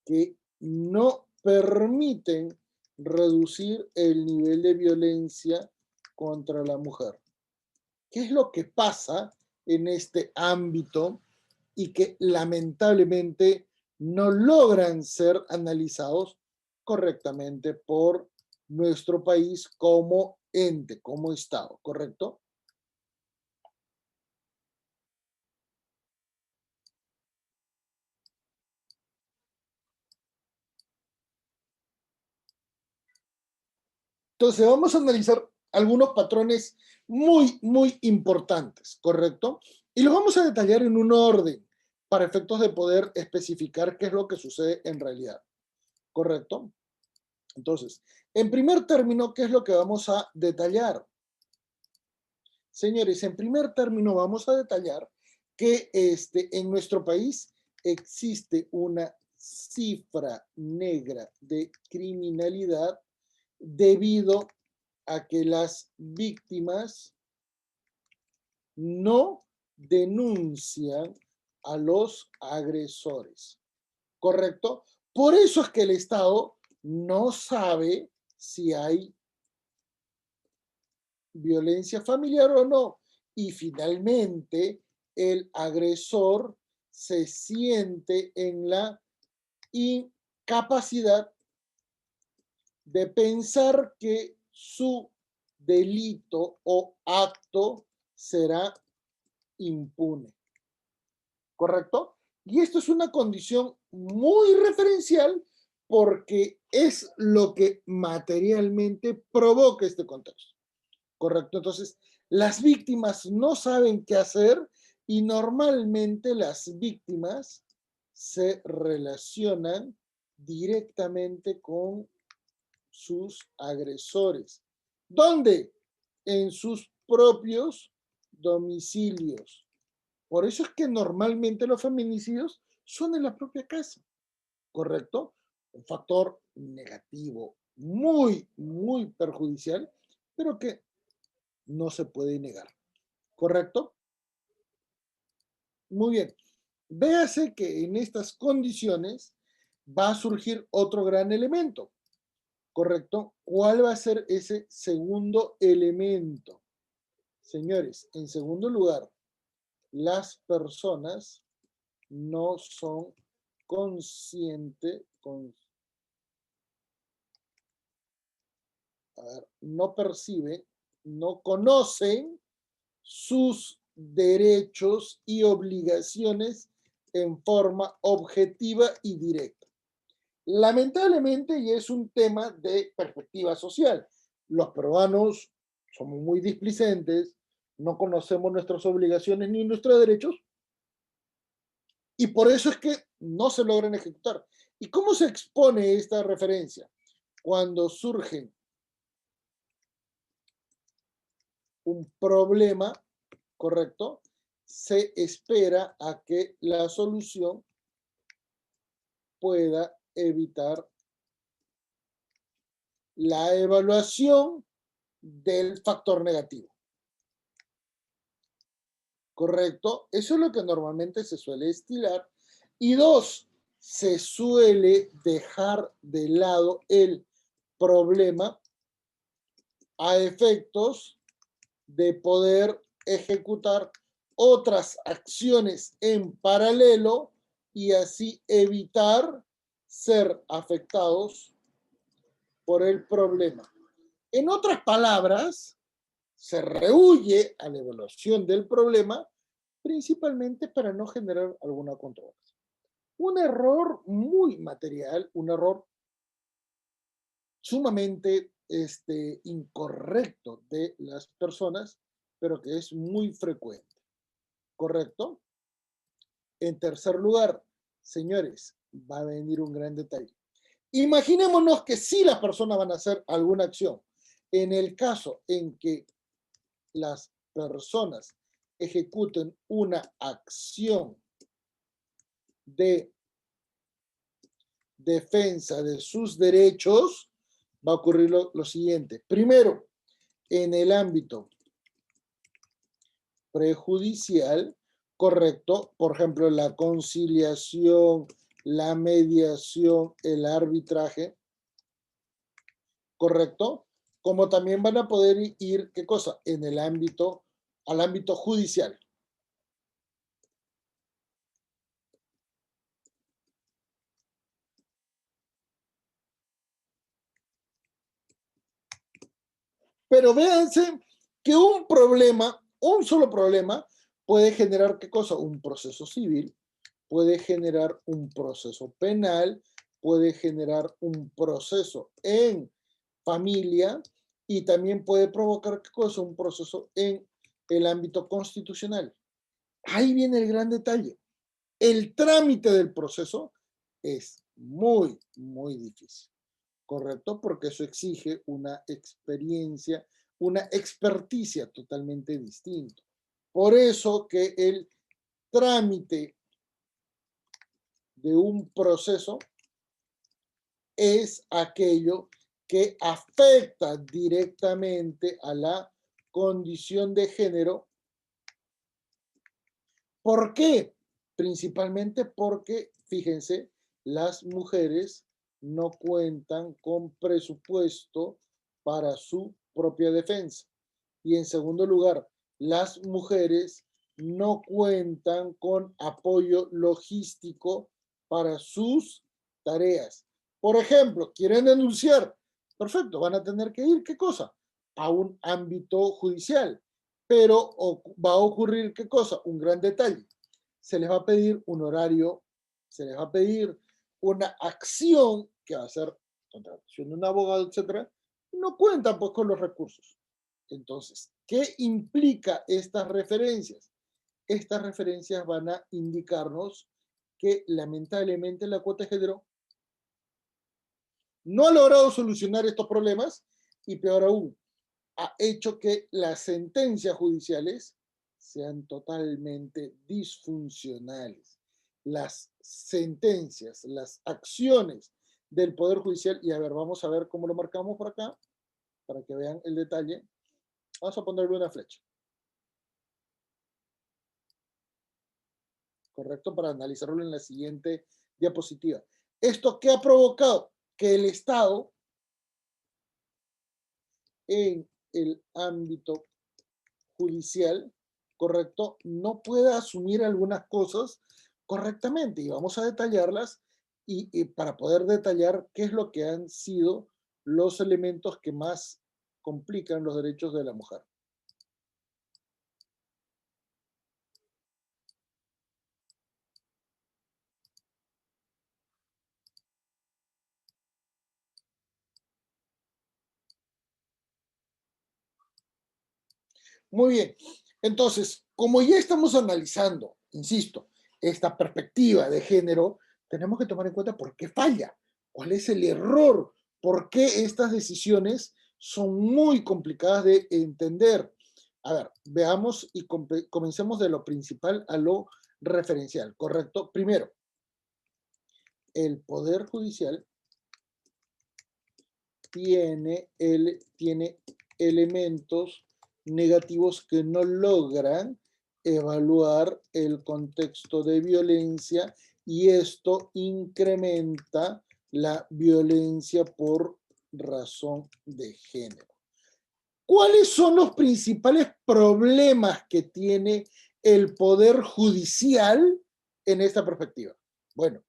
S1: que no permiten reducir el nivel de violencia contra la mujer? ¿Qué es lo que pasa en este ámbito y que lamentablemente no logran ser analizados correctamente por nuestro país como ente, como Estado, ¿correcto? Entonces vamos a analizar algunos patrones muy, muy importantes, ¿correcto? Y los vamos a detallar en un orden para efectos de poder especificar qué es lo que sucede en realidad, ¿correcto? Entonces, en primer término, ¿qué es lo que vamos a detallar? Señores, en primer término vamos a detallar que en nuestro país existe una cifra negra de criminalidad debido a que las víctimas no denuncian a los agresores, ¿correcto? Por eso es que el Estado no sabe si hay violencia familiar o no. Y finalmente, el agresor se siente en la incapacidad de pensar que su delito o acto será impune. ¿Correcto? Y esto es una condición muy referencial porque es lo que materialmente provoca este contexto. ¿Correcto? Entonces, las víctimas no saben qué hacer y normalmente las víctimas se relacionan directamente con sus agresores. ¿Dónde? En sus propios domicilios. Por eso es que normalmente los feminicidios son en la propia casa, ¿correcto? Un factor negativo, muy, muy perjudicial, pero que no se puede negar, ¿correcto? Muy bien. Véase que en estas condiciones va a surgir otro gran elemento, ¿correcto? ¿Cuál va a ser ese segundo elemento? Señores, en segundo lugar, las personas no son conscientes, no perciben, no conocen sus derechos y obligaciones en forma objetiva y directa. Lamentablemente, y es un tema de perspectiva social, los peruanos somos muy displicentes, no conocemos nuestras obligaciones ni nuestros derechos, Y por eso es que no se logran ejecutar. ¿Y cómo se expone esta referencia? Cuando surge un problema, ¿correcto? Se espera a que la solución pueda evitar la evaluación del factor negativo. ¿Correcto? Eso es lo que normalmente se suele estilar. Y dos, se suele dejar de lado el problema a efectos de poder ejecutar otras acciones en paralelo y así evitar ser afectados por el problema. En otras palabras, se rehuye a la evaluación del problema principalmente para no generar alguna controversia. Un error muy material, un error sumamente incorrecto de las personas, pero que es muy frecuente. ¿Correcto? En tercer lugar, señores, va a venir un gran detalle. Imaginémonos que sí las personas van a hacer alguna acción. En el caso en que las personas ejecuten una acción de defensa de sus derechos, va a ocurrir lo siguiente. Primero, en el ámbito prejudicial, correcto, por ejemplo, la conciliación, la mediación, el arbitraje, correcto, como también van a poder ir, ¿qué cosa? En el ámbito, al ámbito judicial. Pero véanse que un problema, un solo problema, puede generar ¿qué cosa? Un proceso civil, puede generar un proceso penal, puede generar un proceso en familia y también puede provocar ¿qué cosa? Un proceso en el ámbito constitucional. Ahí viene el gran detalle. El trámite del proceso es muy, muy difícil. ¿Correcto? Porque eso exige una experiencia, una experticia totalmente distinta. Por eso que el trámite de un proceso es aquello que afecta directamente a la condición de género. ¿Por qué? Principalmente porque, fíjense, las mujeres no cuentan con presupuesto para su propia defensa. Y en segundo lugar, las mujeres no cuentan con apoyo logístico para sus tareas. Por ejemplo, quieren denunciar. Perfecto, van a tener que ir, ¿qué cosa? A un ámbito judicial. Pero va a ocurrir, ¿qué cosa? Un gran detalle. Se les va a pedir un horario, se les va a pedir una acción que va a ser contratación de un abogado, etcétera, y no cuentan pues con los recursos. Entonces, ¿qué implica estas referencias? Estas referencias van a indicarnos que lamentablemente la cuota de género no ha logrado solucionar estos problemas y peor aún, ha hecho que las sentencias judiciales sean totalmente disfuncionales. Las sentencias, las acciones del Poder Judicial, y a ver, vamos a ver cómo lo marcamos por acá, para que vean el detalle. Vamos a ponerle una flecha. ¿Correcto? Para analizarlo en la siguiente diapositiva. ¿Esto qué ha provocado? Que el Estado en el ámbito judicial, ¿correcto? No pueda asumir algunas cosas correctamente y vamos a detallarlas y para poder detallar qué es lo que han sido los elementos que más complican los derechos de la mujer. Muy bien. Entonces, como ya estamos analizando, insisto, esta perspectiva de género, tenemos que tomar en cuenta por qué falla, cuál es el error, por qué estas decisiones son muy complicadas de entender. A ver, veamos y comencemos de lo principal a lo referencial, ¿correcto? Primero, el Poder Judicial tiene elementos negativos que no logran evaluar el contexto de violencia y esto incrementa la violencia por razón de género. ¿Cuáles son los principales problemas que tiene el Poder Judicial en esta perspectiva? Bueno,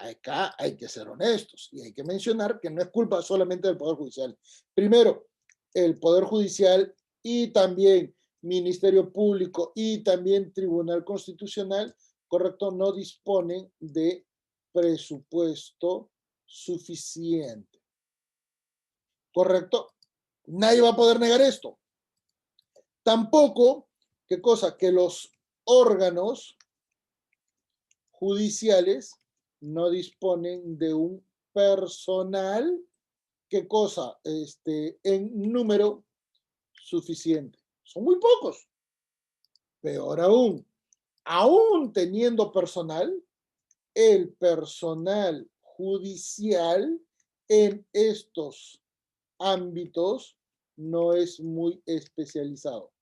S1: acá hay que ser honestos y hay que mencionar que no es culpa solamente del Poder Judicial. Primero, el Poder Judicial y también Ministerio Público y también Tribunal Constitucional, correcto, no disponen de presupuesto suficiente. ¿Correcto? Nadie va a poder negar esto. Tampoco, ¿qué cosa? Que los órganos judiciales no disponen de un personal, ¿qué cosa? En número suficiente. Son muy pocos. Peor aún teniendo personal, el personal judicial en estos ámbitos no es muy especializado.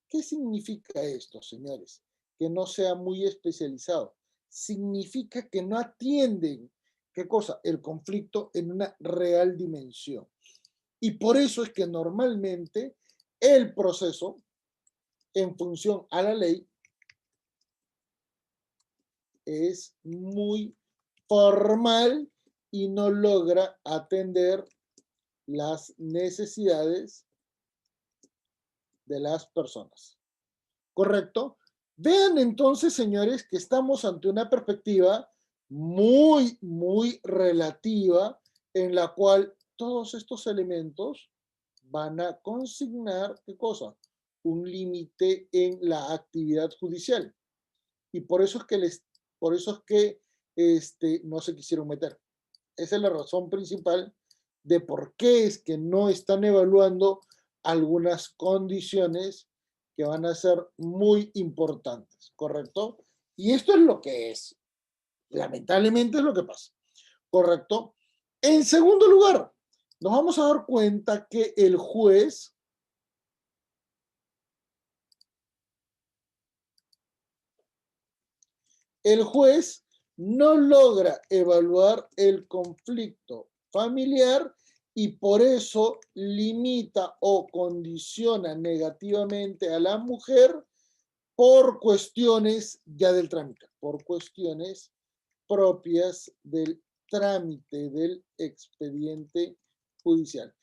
S1: ¿Qué significa esto, señores? Que no sea muy especializado. Significa que no atienden, ¿qué cosa? El conflicto en una real dimensión. Y por eso es que normalmente el proceso, en función a la ley, es muy formal y no logra atender las necesidades de las personas. ¿Correcto? Vean entonces, señores, que estamos ante una perspectiva muy relativa en la cual todos estos elementos van a consignar, ¿qué cosa? Un límite en la actividad judicial. Y por eso es que no se quisieron meter. Esa es la razón principal de por qué es que no están evaluando algunas condiciones que van a ser muy importantes, ¿correcto? Y esto es lo que es. Lamentablemente es lo que pasa, ¿correcto? En segundo lugar, nos vamos a dar cuenta que el juez no logra evaluar el conflicto familiar y por eso limita o condiciona negativamente a la mujer por cuestiones ya del trámite, por cuestiones propias del trámite del expediente judicial.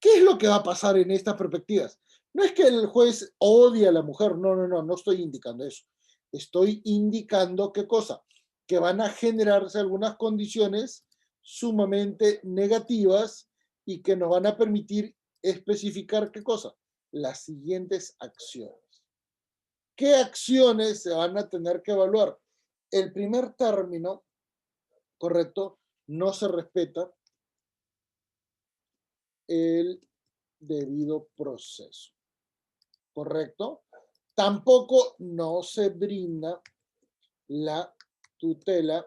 S1: ¿Qué es lo que va a pasar en estas perspectivas? No es que el juez odie a la mujer, no estoy indicando eso. Estoy indicando qué cosa, que van a generarse algunas condiciones sumamente negativas y que nos van a permitir especificar qué cosa, las siguientes acciones. ¿Qué acciones se van a tener que evaluar? El primer término, correcto, no se respeta el debido proceso, correcto. Tampoco no se brinda la tutela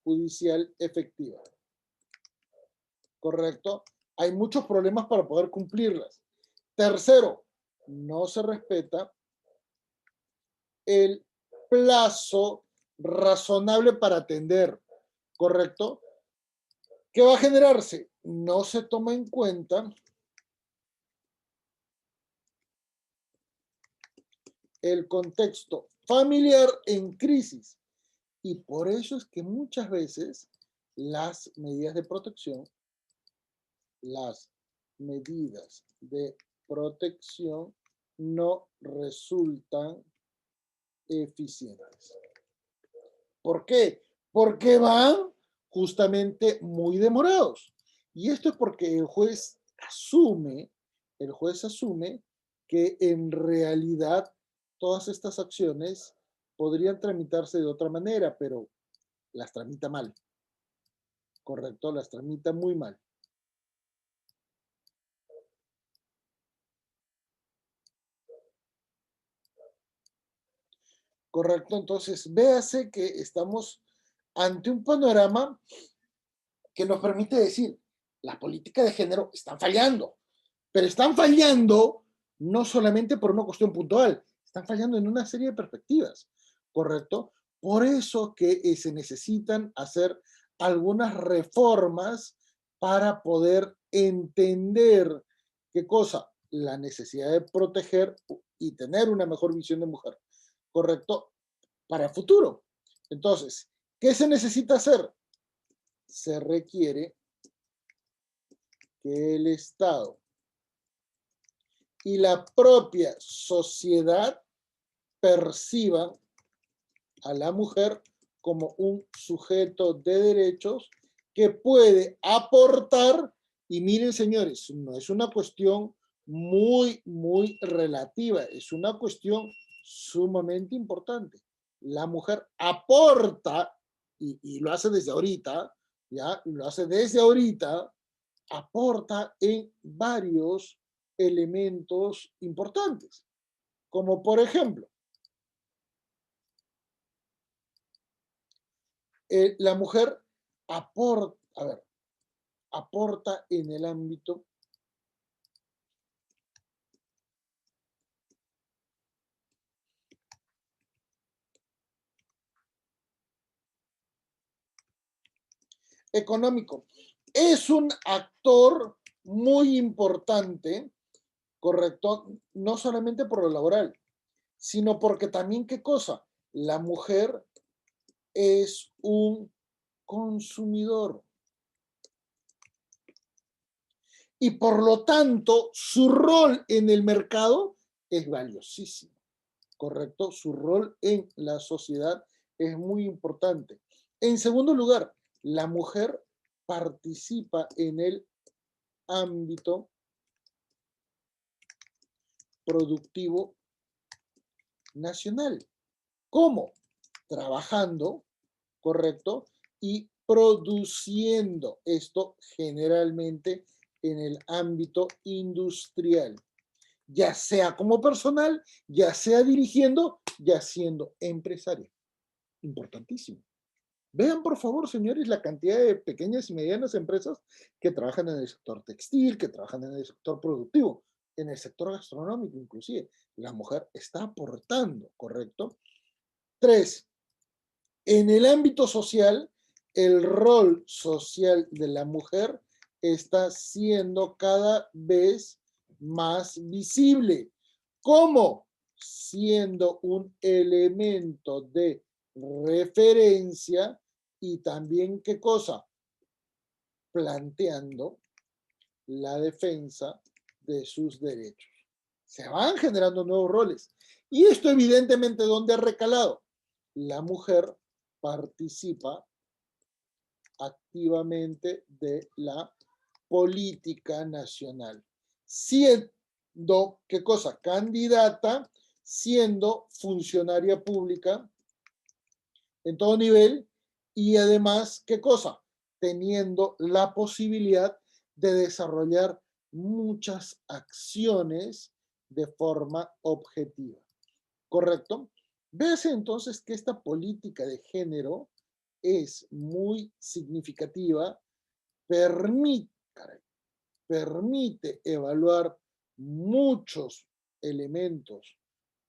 S1: judicial efectiva, correcto. Hay muchos problemas para poder cumplirlas. Tercero, no se respeta el plazo razonable para atender, correcto. ¿Qué va a generarse? No se toma en cuenta el contexto familiar en crisis. Y por eso es que muchas veces las medidas de protección, no resultan eficientes. ¿Por qué? Porque van justamente muy demorados. Y esto es porque el juez asume que en realidad todas estas acciones podrían tramitarse de otra manera, pero las tramita mal, ¿correcto? Las tramita muy mal. Correcto, entonces véase que estamos ante un panorama que nos permite decir, las políticas de género están fallando, pero están fallando no solamente por una cuestión puntual, están fallando en una serie de perspectivas, ¿correcto? Por eso que se necesitan hacer algunas reformas para poder entender qué cosa, la necesidad de proteger y tener una mejor visión de mujer, ¿correcto? Para el futuro. Entonces, ¿qué se necesita hacer? Se requiere que el Estado y la propia sociedad perciban a la mujer como un sujeto de derechos que puede aportar, y miren señores, no es una cuestión muy relativa, es una cuestión sumamente importante. La mujer aporta, y lo hace desde ahorita, ya, lo hace desde ahorita, aporta en varios elementos importantes, como por ejemplo, la mujer aporta, a ver, aporta en el ámbito económico. Es un actor muy importante, correcto, no solamente por lo laboral, sino porque también, ¿qué cosa? La mujer es un consumidor y por lo tanto su rol en el mercado es valiosísimo, ¿correcto? Su rol en la sociedad es muy importante. En segundo lugar, la mujer participa en el ámbito productivo nacional. ¿Cómo? Trabajando, ¿correcto? Y produciendo esto generalmente en el ámbito industrial, ya sea como personal, ya sea dirigiendo, ya siendo empresario. Importantísimo. Vean, por favor, señores, la cantidad de pequeñas y medianas empresas que trabajan en el sector textil, que trabajan en el sector productivo, en el sector gastronómico inclusive. La mujer está aportando, ¿correcto? 3, en el ámbito social, el rol social de la mujer está siendo cada vez más visible. ¿Cómo? Siendo un elemento de referencia y también, ¿qué cosa? Planteando la defensa de sus derechos. Se van generando nuevos roles. Y esto evidentemente, ¿dónde ha recalado? La mujer participa activamente de la política nacional, siendo, ¿qué cosa? Candidata, siendo funcionaria pública en todo nivel y además, ¿qué cosa? Teniendo la posibilidad de desarrollar muchas acciones de forma objetiva. ¿Correcto? Véase entonces que esta política de género es muy significativa, permite, permite evaluar muchos elementos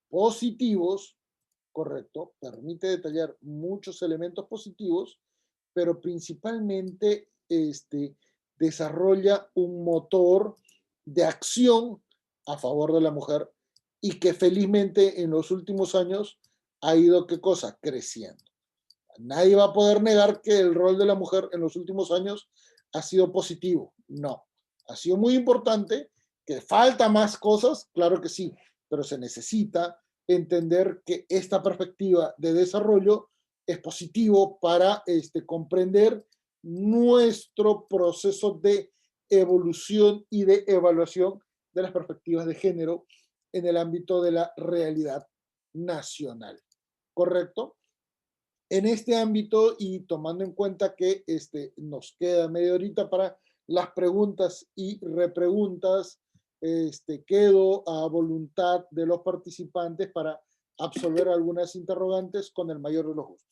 S1: positivos, correcto, permite detallar muchos elementos positivos, pero principalmente desarrolla un motor de acción a favor de la mujer y que felizmente en los últimos años ha ido, ¿qué cosa? Creciendo. Nadie va a poder negar que el rol de la mujer en los últimos años ha sido positivo. No, ha sido muy importante, que falta más cosas, claro que sí, pero se necesita entender que esta perspectiva de desarrollo es positivo para comprender nuestro proceso de evolución y de evaluación de las perspectivas de género en el ámbito de la realidad nacional. ¿Correcto? En este ámbito y tomando en cuenta que nos queda media horita para las preguntas y repreguntas, quedo a voluntad de los participantes para absolver algunas interrogantes con el mayor de los gustos.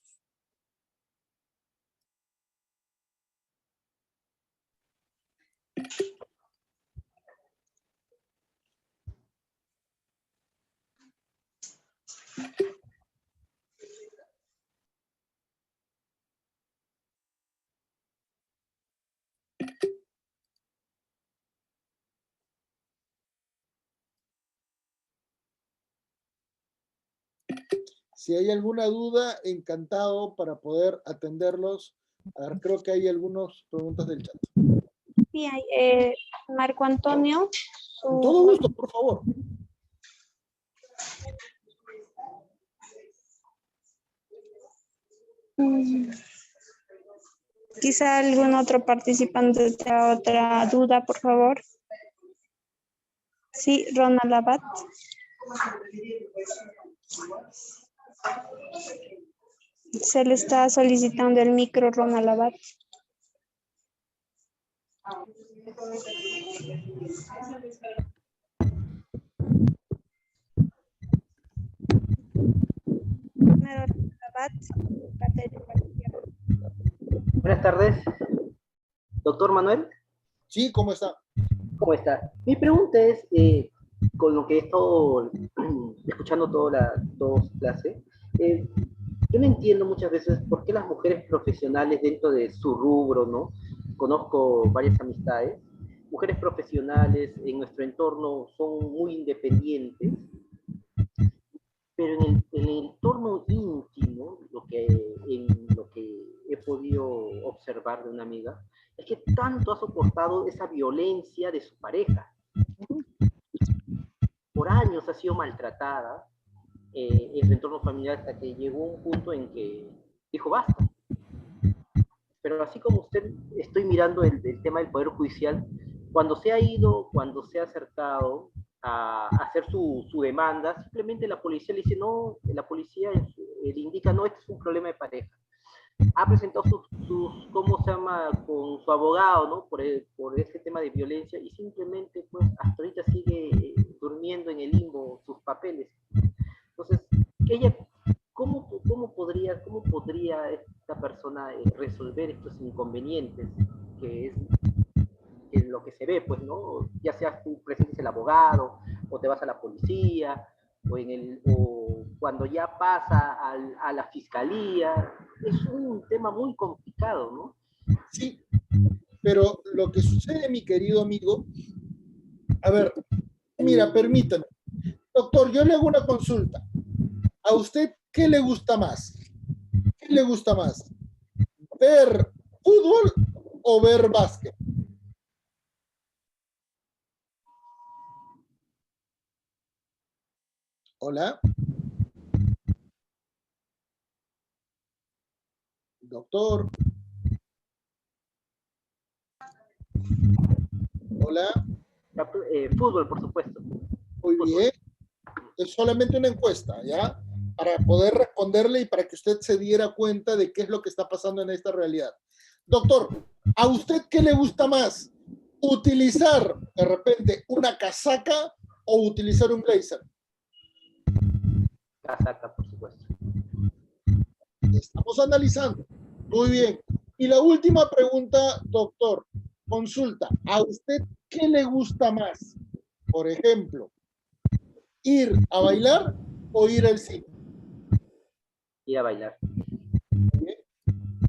S1: Si hay alguna duda, encantado para poder atenderlos. A ver, creo que hay algunas preguntas del chat.
S2: Sí, Marco Antonio.
S1: Con todo gusto, por favor.
S2: Quizá algún otro participante tenga otra duda, por favor. Sí, Ronald Abad. Se le está solicitando el micro, Ronald Abad.
S3: Buenas tardes, doctor Manuel.
S1: Sí, ¿cómo está?
S3: ¿Cómo está? Mi pregunta es, con lo que he estado escuchando toda clase, yo no entiendo muchas veces por qué las mujeres profesionales dentro de su rubro, ¿no? Conozco varias amistades, mujeres profesionales en nuestro entorno son muy independientes, pero en el entorno íntimo, en lo que he podido observar de una amiga, es que tanto ha soportado esa violencia de su pareja. Por años ha sido maltratada en su entorno familiar hasta que llegó un punto en que dijo basta. Pero así como usted, estoy mirando el tema del Poder Judicial, cuando se ha ido, cuando se ha acercado a hacer su demanda, simplemente la policía le dice no, la policía le indica no, este es un problema de pareja. Ha presentado ¿cómo se llama?, con su abogado, ¿no? Por ese tema de violencia y simplemente, pues, hasta ahorita sigue durmiendo en el limbo sus papeles. Entonces, ella, ¿cómo podría esta persona resolver estos inconvenientes que es lo que se ve, pues, ¿no? Ya sea tú presentes el abogado, o te vas a la policía, o cuando ya pasa a la fiscalía, es un tema muy complicado, ¿no?
S1: Sí, pero lo que sucede, mi querido amigo, a ver, mira, permítame. Doctor, yo le hago una consulta. ¿A usted qué le gusta más? ¿Qué le gusta más? ¿Ver fútbol o ver básquet? Hola. Doctor. Hola.
S3: Fútbol, por supuesto.
S1: Muy bien. Es solamente una encuesta, ¿ya? Para poder responderle y para que usted se diera cuenta de qué es lo que está pasando en esta realidad. Doctor, ¿a usted qué le gusta más? ¿Utilizar de repente una casaca o utilizar un blazer?
S3: Casaca, por supuesto.
S1: Estamos analizando. Muy bien. Y la última pregunta, doctor, consulta. ¿A usted qué le gusta más? Por ejemplo, ¿ir a bailar o ir al cine?
S3: Ir a bailar.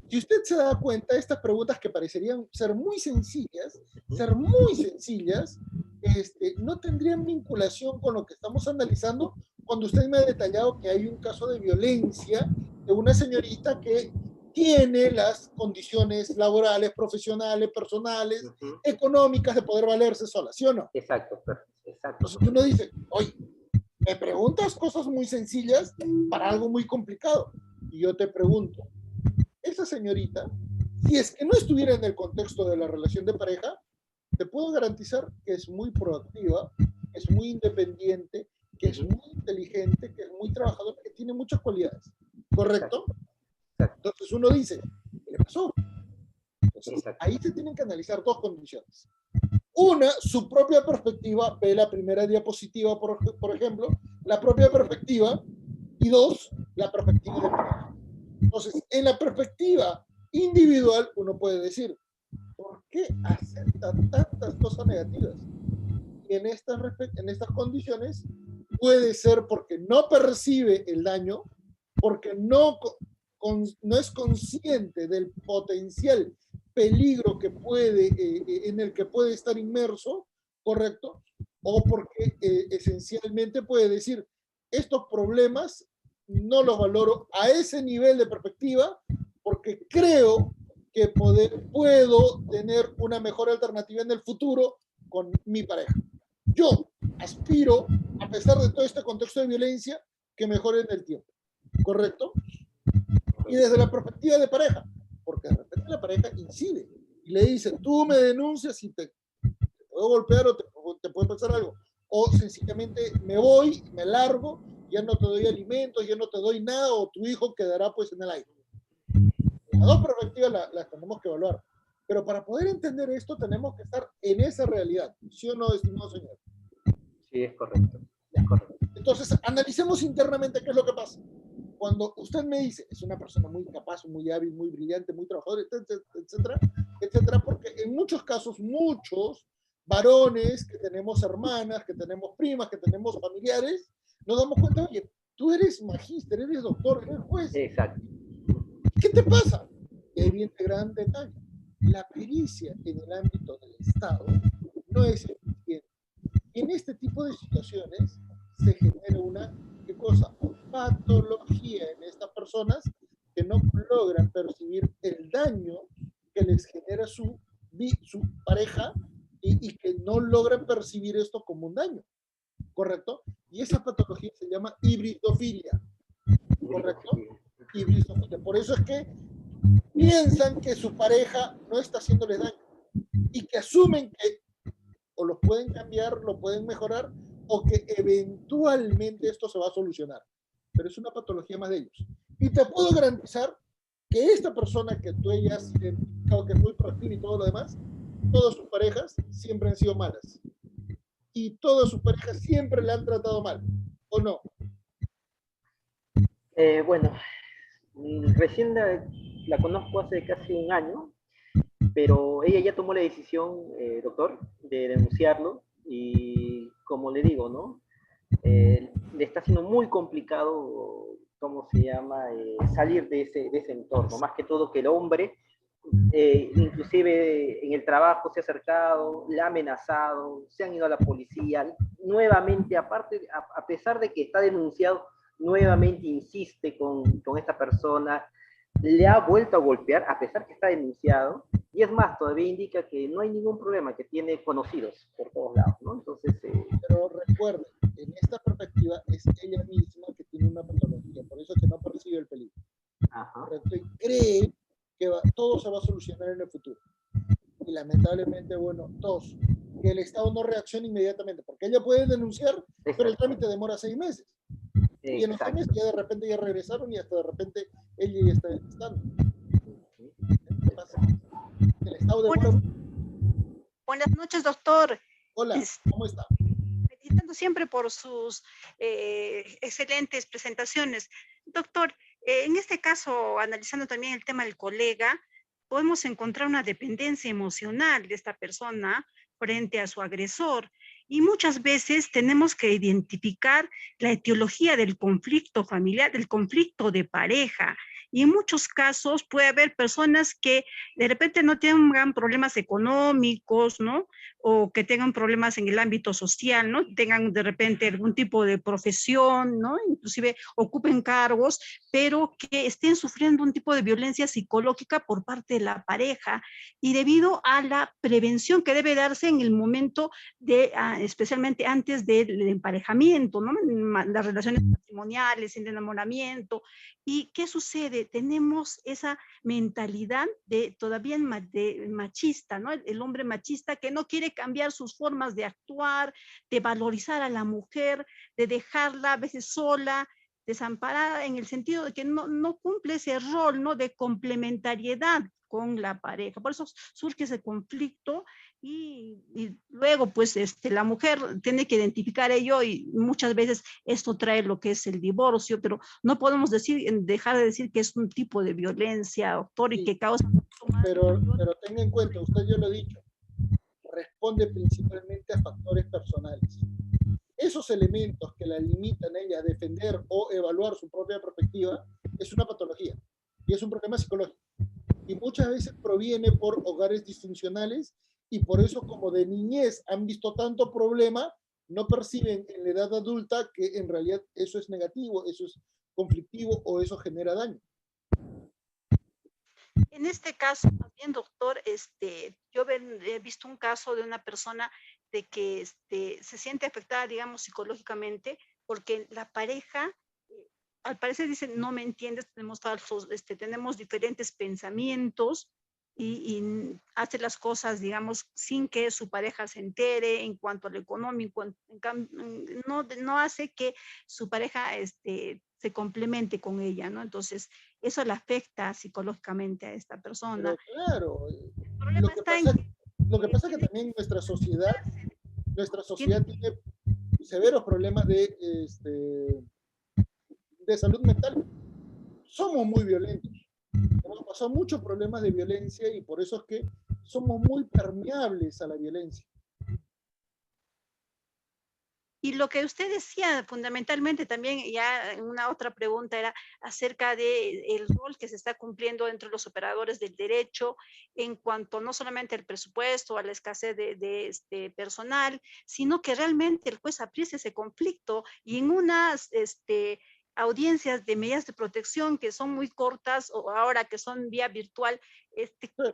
S1: Si usted se da cuenta, estas preguntas que parecerían ser muy sencillas, no tendrían vinculación con lo que estamos analizando cuando usted me ha detallado que hay un caso de violencia de una señorita que tiene las condiciones laborales, profesionales, personales, económicas de poder valerse sola, ¿sí o no?
S3: Exacto, exacto.
S1: Entonces uno dice, oye, me preguntas cosas muy sencillas para algo muy complicado. Y yo te pregunto, esa señorita, si es que no estuviera en el contexto de la relación de pareja, te puedo garantizar que es muy proactiva, es muy independiente que es muy inteligente, que es muy trabajador, que tiene muchas cualidades. ¿Correcto? Entonces uno dice, ¿qué le pasó? Entonces, ahí se tienen que analizar dos condiciones. Una, su propia perspectiva, ve la primera diapositiva, por ejemplo, la propia perspectiva, y dos, la perspectiva de pareja. Entonces, en la perspectiva individual, uno puede decir, ¿por qué acepta tantas cosas negativas? Y en estas condiciones puede ser porque no percibe el daño, porque no es consciente del potencial peligro que en el que puede estar inmerso, ¿correcto? O porque esencialmente puede decir, estos problemas no los valoro a ese nivel de perspectiva porque creo que puedo tener una mejor alternativa en el futuro con mi pareja. Yo aspiro, a pesar de todo este contexto de violencia, que mejore en el tiempo, ¿correcto? Y desde la perspectiva de pareja, porque de repente la pareja incide y le dice, tú me denuncias y te puedo golpear o te puede pasar algo, o sencillamente me voy, me largo, ya no te doy alimentos, ya no te doy nada, o tu hijo quedará pues en el aire. Las dos perspectivas las tenemos que evaluar, pero para poder entender esto tenemos que estar en esa realidad, ¿sí o no, estimado señor?
S3: Sí, es correcto.
S1: Entonces, analicemos internamente qué es lo que pasa. Cuando usted me dice, es una persona muy capaz, muy hábil, muy brillante, muy trabajadora, etcétera, etcétera, porque en muchos casos, muchos varones que tenemos hermanas, que tenemos primas, que tenemos familiares, nos damos cuenta, oye, tú eres magíster, eres doctor, eres juez.
S3: Exacto.
S1: ¿Qué te pasa? Y ahí viene el gran detalle. La pericia en el ámbito del Estado no es suficiente. Y en este tipo de situaciones se genera una, ¿qué cosa? Patología en estas personas que no logran percibir el daño que les genera su pareja y que no logran percibir esto como un daño, ¿correcto? Y esa patología se llama hibridofilia, ¿correcto? Hibridofilia. Por eso es que piensan que su pareja no está haciéndoles daño y que asumen que o lo pueden cambiar, lo pueden mejorar, o que eventualmente esto se va a solucionar. Pero es una patología más de ellos. Y te puedo garantizar que esta persona que tú hayas identificado que es muy proactiva y todo lo demás, todas sus parejas siempre han sido malas. Y todas sus parejas siempre le han tratado mal, ¿o no?
S3: Bueno, recién la conozco hace casi un año, pero ella ya tomó la decisión, doctor, de denunciarlo y como le digo, ¿no? Le está siendo muy complicado, ¿cómo se llama?, salir de ese entorno, más que todo que el hombre, inclusive en el trabajo se ha acercado, le ha amenazado, se han ido a la policía, nuevamente, aparte, a pesar de que está denunciado, nuevamente insiste con esta persona, le ha vuelto a golpear, a pesar que está denunciado, y es más, todavía indica que no hay ningún problema, que tiene conocidos por todos lados, ¿no? Entonces...
S1: Pero recuerden, en esta perspectiva es ella misma que tiene una patología, por eso es que no percibe el peligro.
S3: Ajá.
S1: Y cree que todo se va a solucionar en el futuro. Y lamentablemente, bueno, dos, que el Estado no reaccione inmediatamente, porque ella puede denunciar, exacto, pero el trámite demora 6 meses. Exacto. Y en los 6 meses ya de repente ya regresaron y hasta de repente ella ya está estando. ¿Qué pasa? El Estado demora...
S4: Buenas noches, doctor.
S1: Hola, ¿cómo está?
S4: Felicitando siempre por sus excelentes presentaciones. Doctor, en este caso, analizando también el tema del colega, podemos encontrar una dependencia emocional de esta persona frente a su agresor. Y muchas veces tenemos que identificar la etiología del conflicto familiar, del conflicto de pareja. Y en muchos casos puede haber personas que de repente no tengan problemas económicos, ¿no? O que tengan problemas en el ámbito social, ¿no? Tengan de repente algún tipo de profesión, ¿no? Inclusive ocupen cargos, pero que estén sufriendo un tipo de violencia psicológica por parte de la pareja y debido a la prevención que debe darse en el momento de, especialmente antes del emparejamiento, ¿no? Las relaciones matrimoniales, el enamoramiento. ¿Y qué sucede? tenemos esa mentalidad de todavía de machista, ¿no? El hombre machista que no quiere cambiar sus formas de actuar, de valorizar a la mujer, de dejarla a veces sola, desamparada, en el sentido de que no cumple ese rol, ¿no? De complementariedad con la pareja. Por eso surge ese conflicto y luego pues la mujer tiene que identificar ello y muchas veces esto trae lo que es el divorcio, pero no podemos dejar de decir que es un tipo de violencia, doctor, y
S1: Sí,
S4: que causa mucho más
S1: pero
S4: mayor.
S1: tenga en cuenta, usted ya lo ha dicho, responde principalmente a factores personales. Esos elementos que la limitan a ella a defender o evaluar su propia perspectiva es una patología y es un problema psicológico. Y muchas veces proviene por hogares disfuncionales y por eso como de niñez han visto tanto problema, no perciben en la edad adulta que en realidad eso es negativo, eso es conflictivo o eso genera daño.
S4: En este caso, también, doctor, yo he visto un caso de una persona de que se siente afectada, digamos, psicológicamente, porque la pareja, al parecer dice, no me entiendes, tenemos diferentes pensamientos y hace las cosas, digamos, sin que su pareja se entere en cuanto a lo económico, no hace que su pareja se complemente con ella, ¿no? Entonces, eso le afecta psicológicamente a esta persona.
S1: Pero claro,
S4: El problema está en
S1: lo que pasa es que
S4: tiene
S1: también nuestra
S4: que
S1: sociedad tiene severos problemas de salud mental. Somos muy violentos. Hemos pasado muchos problemas de violencia y por eso es que somos muy permeables a la violencia.
S4: Y lo que usted decía fundamentalmente también, ya en una otra pregunta, era acerca del rol que se está cumpliendo entre los operadores del derecho en cuanto no solamente al presupuesto, a la escasez de personal, sino que realmente el juez apriete ese conflicto y en unas audiencias de medidas de protección que son muy cortas o ahora que son vía virtual,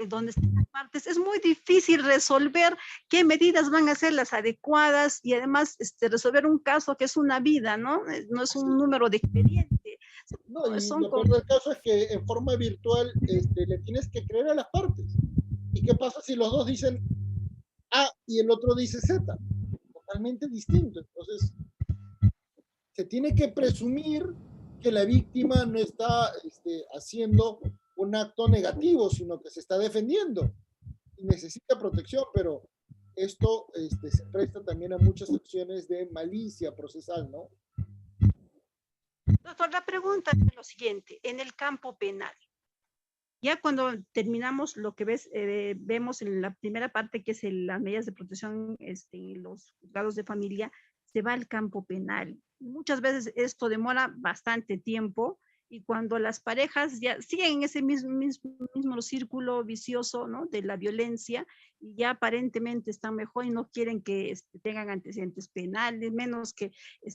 S4: donde están las partes, es muy difícil resolver qué medidas van a ser las adecuadas y además resolver un caso que es una vida, ¿no? No es un número de expediente.
S1: No, y
S4: Son
S1: lo peor del caso es que en forma virtual le tienes que creer a las partes. ¿Y qué pasa si los dos dicen A y el otro dice Z? Totalmente distinto. Entonces, se tiene que presumir que la víctima no está haciendo un acto negativo, sino que se está defendiendo y necesita protección, pero esto se presta también a muchas acciones de malicia procesal, ¿no?
S4: Doctor, la pregunta es lo siguiente, en el campo penal, ya cuando terminamos lo que vemos en la primera parte, que es las medidas de protección en los juzgados de familia, se va al campo penal. Muchas veces esto demora bastante tiempo y cuando las parejas ya siguen en ese mismo círculo vicioso, ¿no? De la violencia y ya aparentemente están mejor y no quieren que tengan antecedentes penales, menos que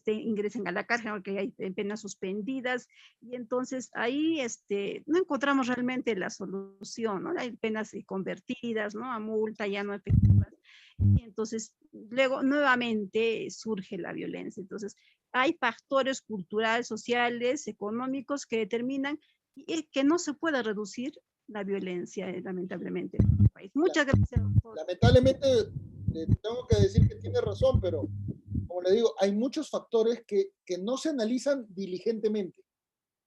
S4: ingresen a la cárcel porque hay penas suspendidas y entonces ahí no encontramos realmente la solución, ¿no? Hay penas convertidas, ¿no? A multa ya no efectivas. Y entonces, luego nuevamente surge la violencia. Entonces, hay factores culturales, sociales, económicos que determinan que no se puede reducir la violencia, lamentablemente, en el país. Muchas gracias, doctor.
S1: Lamentablemente, tengo que decir que tiene razón, pero como le digo, hay muchos factores que no se analizan diligentemente.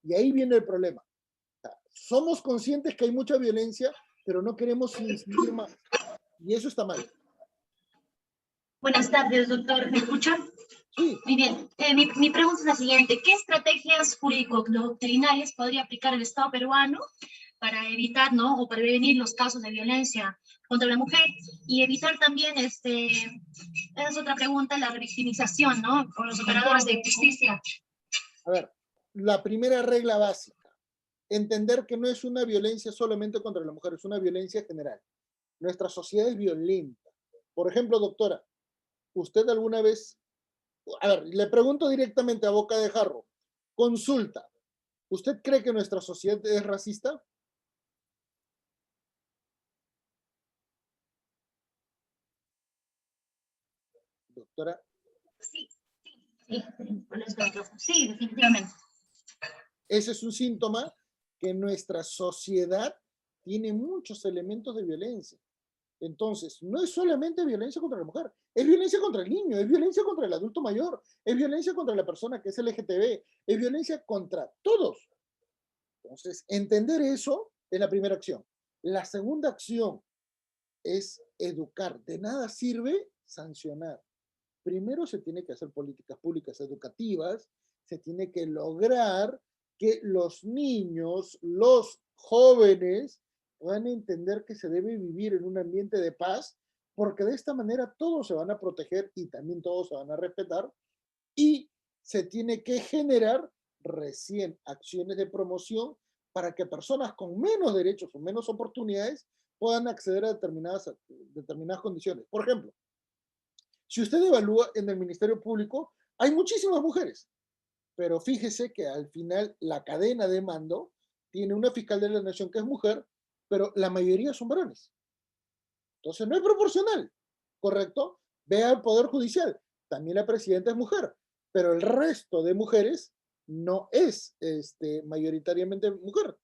S1: Y ahí viene el problema. O sea, somos conscientes que hay mucha violencia, pero no queremos incidir más. Y eso está mal.
S5: Buenas tardes, doctor. ¿Me escucha?
S1: Sí.
S5: Muy bien. Mi pregunta es la siguiente. ¿Qué estrategias jurídico-doctrinales podría aplicar el Estado peruano para evitar, ¿no? O prevenir los casos de violencia contra la mujer y evitar también, esa es otra pregunta, la revictimización, ¿no? Con los operadores de justicia.
S1: A ver, la primera regla básica, entender que no es una violencia solamente contra la mujer, es una violencia general. Nuestra sociedad es violenta. Por ejemplo, doctora, ¿usted alguna vez, a ver, le pregunto directamente a boca de jarro, consulta, ¿usted cree que nuestra sociedad es racista? Doctora.
S5: Sí, sí, definitivamente.
S1: Ese es un síntoma que nuestra sociedad tiene muchos elementos de violencia. Entonces, no es solamente violencia contra la mujer, es violencia contra el niño, es violencia contra el adulto mayor, es violencia contra la persona que es LGTB, es violencia contra todos. Entonces, entender eso es la primera acción. La segunda acción es educar. De nada sirve sancionar. Primero se tiene que hacer políticas públicas educativas, se tiene que lograr que los niños, los jóvenes, puedan entender que se debe vivir en un ambiente de paz, porque de esta manera todos se van a proteger y también todos se van a respetar, y se tiene que generar recién acciones de promoción para que personas con menos derechos o menos oportunidades puedan acceder a determinadas condiciones. Por ejemplo, si usted evalúa en el Ministerio Público, hay muchísimas mujeres, pero fíjese que al final la cadena de mando tiene una fiscal de la nación que es mujer, pero la mayoría son varones. Entonces no es proporcional, ¿correcto? Vea el Poder Judicial, también la presidenta es mujer, pero el resto de mujeres no es mayoritariamente mujer.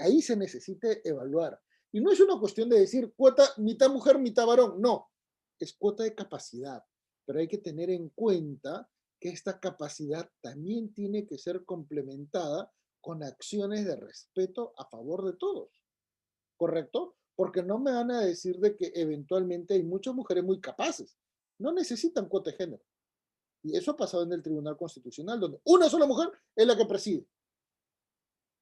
S1: Ahí se necesita evaluar. Y no es una cuestión de decir cuota mitad mujer, mitad varón, no. Es cuota de capacidad, pero hay que tener en cuenta que esta capacidad también tiene que ser complementada con acciones de respeto a favor de todos, ¿correcto? Porque no me van a decir de que eventualmente hay muchas mujeres muy capaces, no necesitan cuota de género. Y eso ha pasado en el Tribunal Constitucional, donde una sola mujer es la que preside.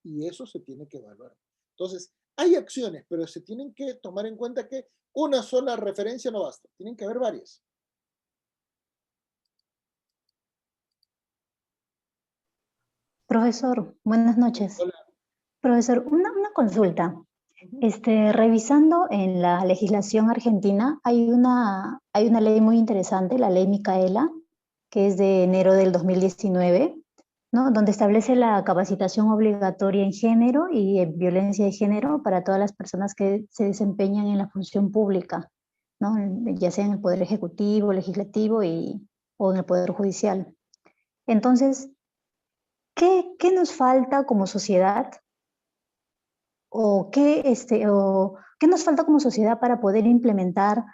S1: Y eso se tiene que evaluar. Entonces, hay acciones, pero se tienen que tomar en cuenta que una sola referencia no basta, tienen que haber varias.
S6: Profesor, buenas noches.
S1: Hola.
S6: Profesor, una consulta. Revisando en la legislación argentina, hay una ley muy interesante, la ley Micaela, que es de enero del 2019, ¿no? Donde establece la capacitación obligatoria en género y en violencia de género para todas las personas que se desempeñan en la función pública, ¿no? Ya sea en el Poder Ejecutivo, Legislativo o en el Poder Judicial. Entonces, ¿qué nos falta como sociedad? ¿O qué nos falta como sociedad para poder implementar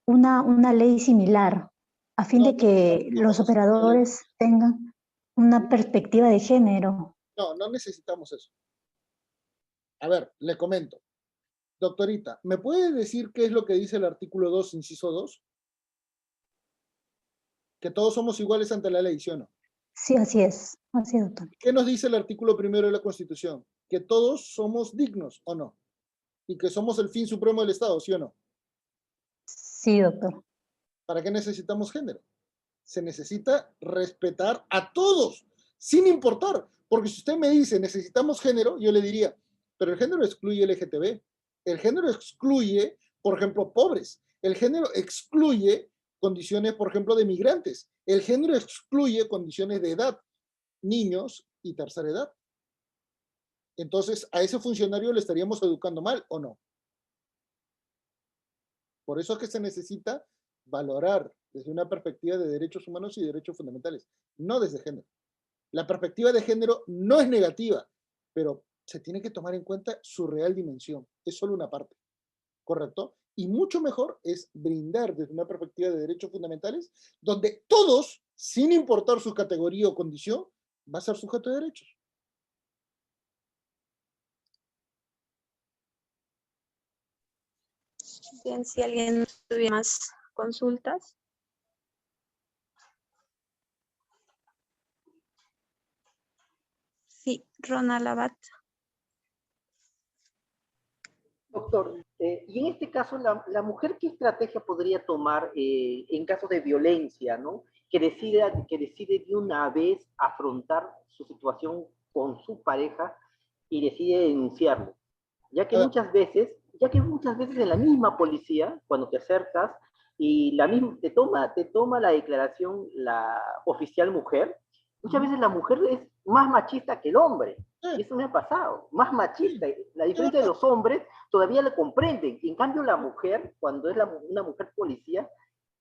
S6: una ley similar a fin de que los operadores tengan una perspectiva de género?
S1: No necesitamos eso. A ver, le comento. Doctorita, ¿me puede decir qué es lo que dice el artículo 2, inciso 2? Que todos somos iguales ante la ley, ¿sí o no?
S6: Sí, así es, doctor.
S1: ¿Qué nos dice el artículo 1 de la Constitución? Que todos somos dignos, ¿o no? Y que somos el fin supremo del Estado, ¿sí o no?
S6: Sí, doctor.
S1: ¿Para qué necesitamos género? Se necesita respetar a todos, sin importar. Porque si usted me dice necesitamos género, yo le diría, pero el género excluye LGTB. El género excluye, por ejemplo, pobres. El género excluye condiciones, por ejemplo, de migrantes. El género excluye condiciones de edad, niños y tercera edad. Entonces, a ese funcionario le estaríamos educando mal, ¿o no? Por eso es que se necesita valorar desde una perspectiva de derechos humanos y derechos fundamentales, no desde género. La perspectiva de género no es negativa, pero se tiene que tomar en cuenta su real dimensión. Es solo una parte, ¿correcto? Y mucho mejor es brindar desde una perspectiva de derechos fundamentales, donde todos, sin importar su categoría o condición, va a ser sujeto de derechos.
S2: Bien, si alguien tuviera más consultas. Sí, Ronald Abad.
S3: Doctor, y en este caso, la mujer, ¿qué estrategia podría tomar en casos de violencia, ¿no? Que decide de una vez afrontar su situación con su pareja y decide denunciarlo. Ya que muchas veces en la misma policía, cuando te acercas y te toma la declaración la oficial mujer, muchas veces la mujer es más machista que el hombre. Y eso me ha pasado, más machista. La diferencia de los hombres todavía la comprenden. En cambio, la mujer, cuando es una mujer policía,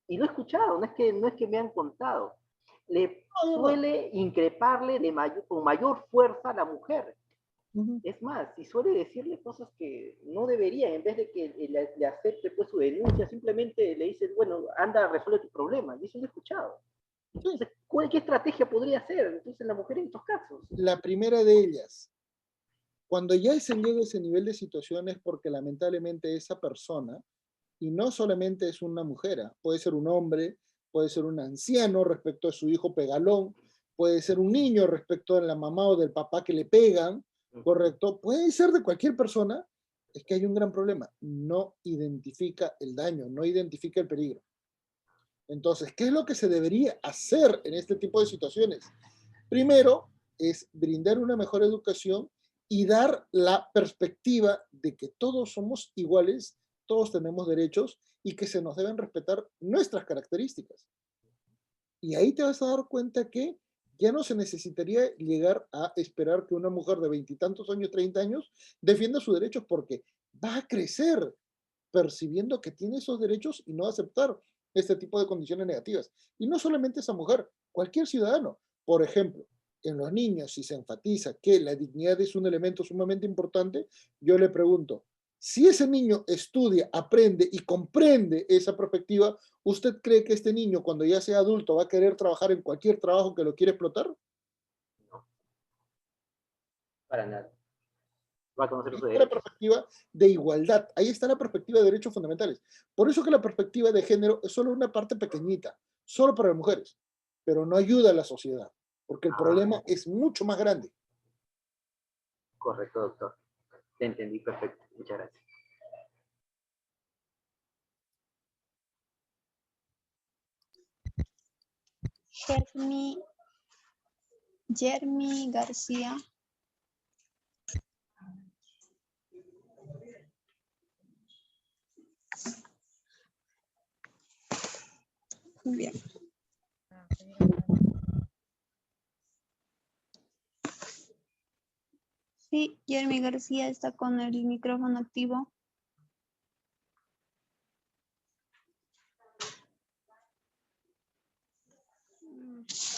S3: y lo he escuchado, no es que me han contado, le suele increparle con mayor fuerza a la mujer.
S1: Ujú.
S3: Es más, y suele decirle cosas que no debería, en vez de que le acepte pues su denuncia, simplemente le dice, bueno, anda, resuelve tu problema, y eso lo he escuchado. Entonces, ¿qué estrategia podría hacer entonces la mujer en estos casos?
S1: La primera de ellas, cuando ya se llega a ese nivel de situaciones, porque lamentablemente esa persona, y no solamente es una mujer, puede ser un hombre, puede ser un anciano respecto a su hijo pegalón, puede ser un niño respecto a la mamá o del papá que le pegan, ¿correcto? Puede ser de cualquier persona, es que hay un gran problema, no identifica el daño, no identifica el peligro. Entonces, ¿qué es lo que se debería hacer en este tipo de situaciones? Primero, es brindar una mejor educación y dar la perspectiva de que todos somos iguales, todos tenemos derechos y que se nos deben respetar nuestras características. Y ahí te vas a dar cuenta que ya no se necesitaría llegar a esperar que una mujer de 20 y tantos años, 30 años, defienda sus derechos porque va a crecer percibiendo que tiene esos derechos y no aceptar este tipo de condiciones negativas. Y no solamente esa mujer, cualquier ciudadano. Por ejemplo, en los niños, si se enfatiza que la dignidad es un elemento sumamente importante, yo le pregunto, si ese niño estudia, aprende y comprende esa perspectiva, ¿usted cree que este niño cuando ya sea adulto va a querer trabajar en cualquier trabajo que lo quiere explotar?
S3: No, para nada. Va a conocer
S1: Ahí
S3: sus
S1: está la
S3: derechos.
S1: perspectiva de igualdad, ahí está la perspectiva de derechos fundamentales. Por eso que la perspectiva de género es solo una parte pequeñita, solo para las mujeres, pero no ayuda a la sociedad, porque el problema es mucho más grande.
S3: Correcto, doctor. Te entendí perfecto. Muchas gracias.
S2: Jeremy García. Bien. Sí, Jeremy García está con el micrófono activo.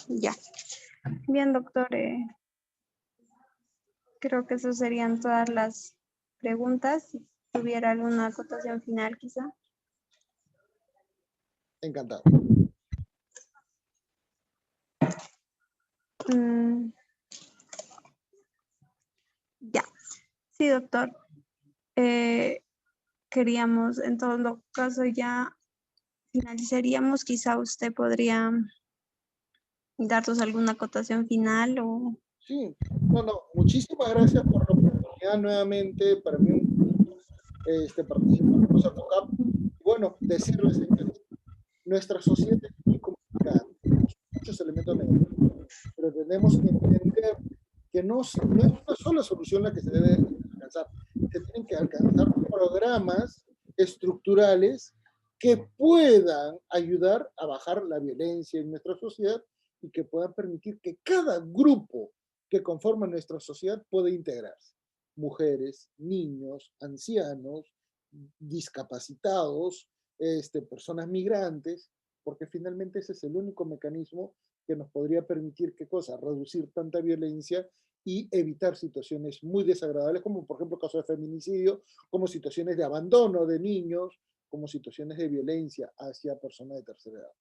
S2: Ya. Bien, doctor. Creo que esas serían todas las preguntas. Si tuviera alguna acotación final, quizá.
S1: Encantado.
S2: Ya. Sí, doctor. Queríamos, en todo caso, ya finalizaríamos. Quizá usted podría darnos alguna acotación final o...
S1: Sí, no, muchísimas gracias por la oportunidad nuevamente. Para mí participar con ACOCAP. Bueno, decirles, señores, nuestra sociedad es muy complicada, muchos elementos negativos, pero tenemos que entender que no es una sola solución la que se debe alcanzar. Se tienen que alcanzar programas estructurales que puedan ayudar a bajar la violencia en nuestra sociedad y que puedan permitir que cada grupo que conforma nuestra sociedad pueda integrarse. Mujeres, niños, ancianos, discapacitados, personas migrantes, porque finalmente ese es el único mecanismo que nos podría permitir, ¿qué cosa? Reducir tanta violencia y evitar situaciones muy desagradables, como por ejemplo casos de feminicidio, como situaciones de abandono de niños, como situaciones de violencia hacia personas de tercera edad.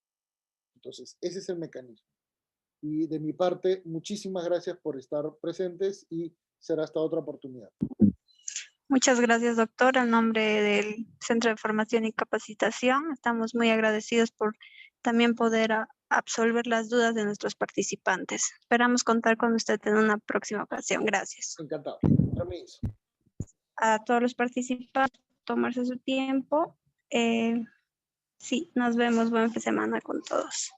S1: Entonces, ese es el mecanismo. Y de mi parte, muchísimas gracias por estar presentes y será hasta otra oportunidad.
S2: Muchas gracias, doctor. En nombre del Centro de Formación y Capacitación, estamos muy agradecidos por también poder absolver las dudas de nuestros participantes. Esperamos contar con usted en una próxima ocasión. Gracias.
S1: Encantado. Permiso.
S2: A todos los participantes, tomarse su tiempo. Sí, nos vemos. Buen fin de semana con todos.